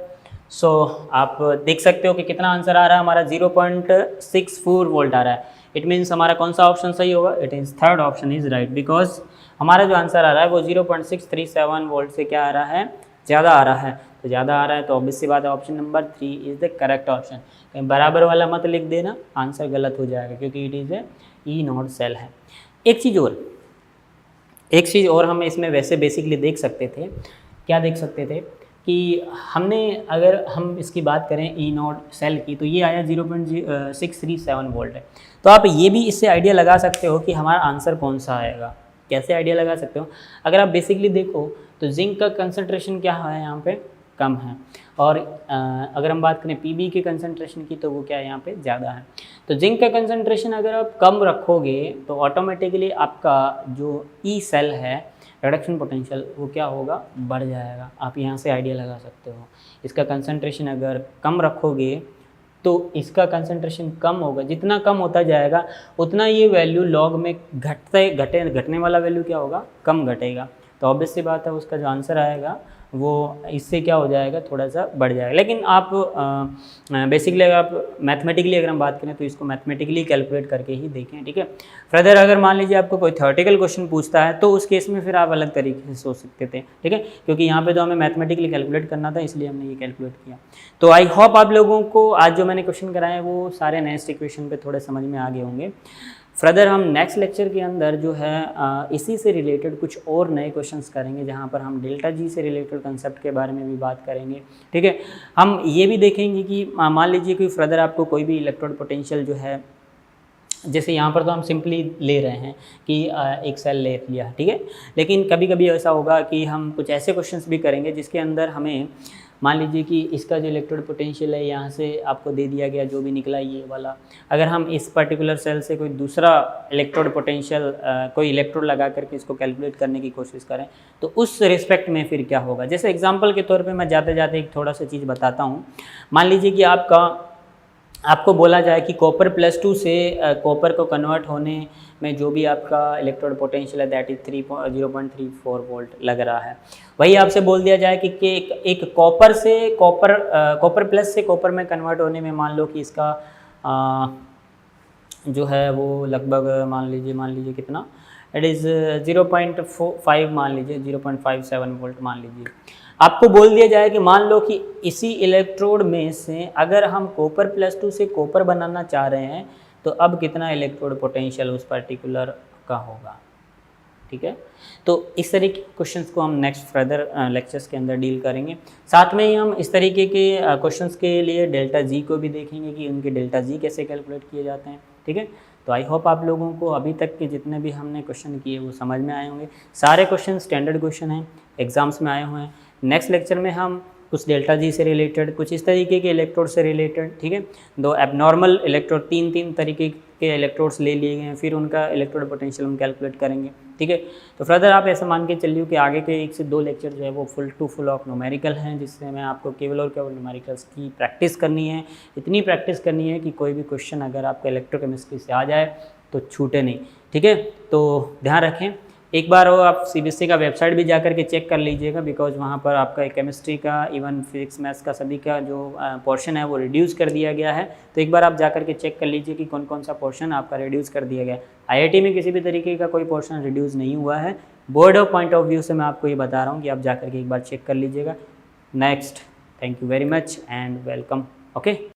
So आप देख सकते हो कि कितना आंसर आ रहा है हमारा 0.64 वोल्ट आ रहा है। इट मीन्स हमारा कौन सा ऑप्शन सही होगा, it is third option is right, because हमारा जो आंसर आ रहा है वो 0.637 वोल्ट से क्या आ रहा है, ज़्यादा आ रहा है। तो ज़्यादा आ रहा है तो ऑब्वियस सी बात है option number 3 is the correct option. कहीं बराबर वाला मत लिख देना, आंसर गलत हो जाएगा, क्योंकि it is a E not cell है। एक चीज़ और हम इसमें वैसे बेसिकली देख सकते थे, क्या देख सकते थे कि हमने अगर हम इसकी बात करें ई नॉट सेल की, तो ये आया 0.637 वोल्ट है। तो आप ये भी इससे आइडिया लगा सकते हो कि हमारा आंसर कौन सा आएगा। कैसे आइडिया लगा सकते हो, अगर आप बेसिकली देखो तो जिंक का कंसंट्रेशन क्या है यहाँ पे कम है, और अगर हम बात करें पीबी के कंसंट्रेशन की तो वो क्या है यहाँ पे ज़्यादा है। तो जिंक का कंसंट्रेशन अगर आप कम रखोगे तो ऑटोमेटिकली आपका जो ई सेल है रिडक्शन पोटेंशियल वो क्या होगा, बढ़ जाएगा। आप यहाँ से आइडिया लगा सकते हो। इसका कंसंट्रेशन अगर कम रखोगे तो इसका कंसंट्रेशन कम होगा, जितना कम होता जाएगा उतना ये वैल्यू लॉग में घटने वाला वैल्यू क्या होगा, कम घटेगा। तो ऑब्वियस सी बात है उसका जो आंसर आएगा वो इससे क्या हो जाएगा, थोड़ा सा बढ़ जाएगा। लेकिन आप बेसिकली अगर आप मैथमेटिकली अगर हम बात करें तो इसको मैथमेटिकली कैलकुलेट करके ही देखें, ठीक है। फर्दर अगर मान लीजिए आपको कोई थ्योरेटिकल क्वेश्चन पूछता है तो उस केस में फिर आप अलग तरीके से सोच सकते थे, ठीक है, क्योंकि यहाँ पे तो हमें मैथमेटिकली कैलकुलेट करना था, इसलिए हमने ये कैलकुलेट किया। तो आई होप आप लोगों को आज जो मैंने क्वेश्चन कराए वो सारे नेक्स्ट इक्वेशन पे थोड़े समझ में आ गए होंगे। फर्दर हम नेक्स्ट लेक्चर के अंदर जो है इसी से रिलेटेड कुछ और नए क्वेश्चंस करेंगे, जहाँ पर हम डेल्टा जी से रिलेटेड कंसेप्ट के बारे में भी बात करेंगे, ठीक है। हम ये भी देखेंगे कि मान लीजिए कि फर्दर आपको कोई भी इलेक्ट्रोड पोटेंशियल जो है, जैसे यहाँ पर तो हम सिंपली ले रहे हैं कि एक सेल ले लिया, ठीक है, लेकिन कभी कभी ऐसा होगा कि हम कुछ ऐसे क्वेश्चंस भी करेंगे जिसके अंदर हमें मान लीजिए कि इसका जो इलेक्ट्रोड पोटेंशियल है यहाँ से आपको दे दिया गया, जो भी निकला ये वाला, अगर हम इस पर्टिकुलर सेल से कोई दूसरा इलेक्ट्रोड पोटेंशियल कोई इलेक्ट्रोड लगा करके इसको कैलकुलेट करने की कोशिश करें तो उस रिस्पेक्ट में फिर क्या होगा। जैसे एग्जांपल के तौर पे मैं जाते जाते एक थोड़ा सा चीज़ बताता हूँ। मान लीजिए कि आपको बोला जाए कि कॉपर +2 से कॉपर को कन्वर्ट होने में जो भी आपका इलेक्ट्रोड पोटेंशियल है दैट इज 0.34 वोल्ट लग रहा है, वही आपसे बोल दिया जाए कि एक कॉपर से कॉपर प्लस से कॉपर में कन्वर्ट होने में मान लो कि इसका जो है वो लगभग मान लीजिए कितना, इट इज़ 0.5 मान लीजिए 0.57 वोल्ट मान लीजिए। आपको बोल दिया जाए कि मान लो कि इसी इलेक्ट्रोड में से अगर हम कॉपर +2 से कॉपर बनाना चाह रहे हैं तो अब कितना इलेक्ट्रोड पोटेंशियल उस पर्टिकुलर का होगा, ठीक है। तो इस तरीके के क्वेश्चंस को हम नेक्स्ट फर्दर लेक्चर्स के अंदर डील करेंगे। साथ में ही हम इस तरीके के क्वेश्चंस के लिए डेल्टा जी को भी देखेंगे कि उनके डेल्टा जी कैसे कैलकुलेट किए जाते हैं, ठीक है। तो आई होप आप लोगों को अभी तक के जितने भी हमने क्वेश्चन किए वो समझ में आए होंगे। सारे क्वेश्चन स्टैंडर्ड क्वेश्चन हैं, एग्जाम्स में आए हुए हैं। नेक्स्ट लेक्चर में हम कुछ डेल्टा जी से रिलेटेड, कुछ इस तरीके के इलेक्ट्रोड से रिलेटेड, ठीक है, दो एबनॉर्मल इलेक्ट्रोड, तीन तरीके के इलेक्ट्रोड्स ले लिए गए हैं, फिर उनका इलेक्ट्रोड पोटेंशियल हम कैलकुलेट करेंगे, ठीक है। तो फर्दर आप ऐसा मान के चलिए कि आगे के 1 से 2 लेक्चर जो है वो फुल ऑफ न्यूमेरिकल हैं, जिससे मैं आपको केवल और केवल न्यूमेरिकल्स की प्रैक्टिस करनी है। इतनी प्रैक्टिस करनी है कि कोई भी क्वेश्चन अगर आपका इलेक्ट्रोकेमिस्ट्री से आ जाए तो छूटे नहीं, ठीक है। तो ध्यान रखें, एक बार वो आप CBSE का वेबसाइट भी जा कर के चेक कर लीजिएगा, बिकॉज वहाँ पर आपका केमिस्ट्री का, इवन फिजिक्स मैथ्स का सभी का जो पोर्शन है वो रिड्यूस कर दिया गया है। तो एक बार आप जा कर के चेक कर लीजिए कि कौन कौन सा पोर्शन आपका रिड्यूस कर दिया गया है। IIT में किसी भी तरीके का कोई पोर्शन रिड्यूस नहीं हुआ है। Board of point of view से मैं आपको ये बता रहा हूँ कि आप जा कर के एक बार चेक कर लीजिएगा। Next, thank you very much and welcome, okay.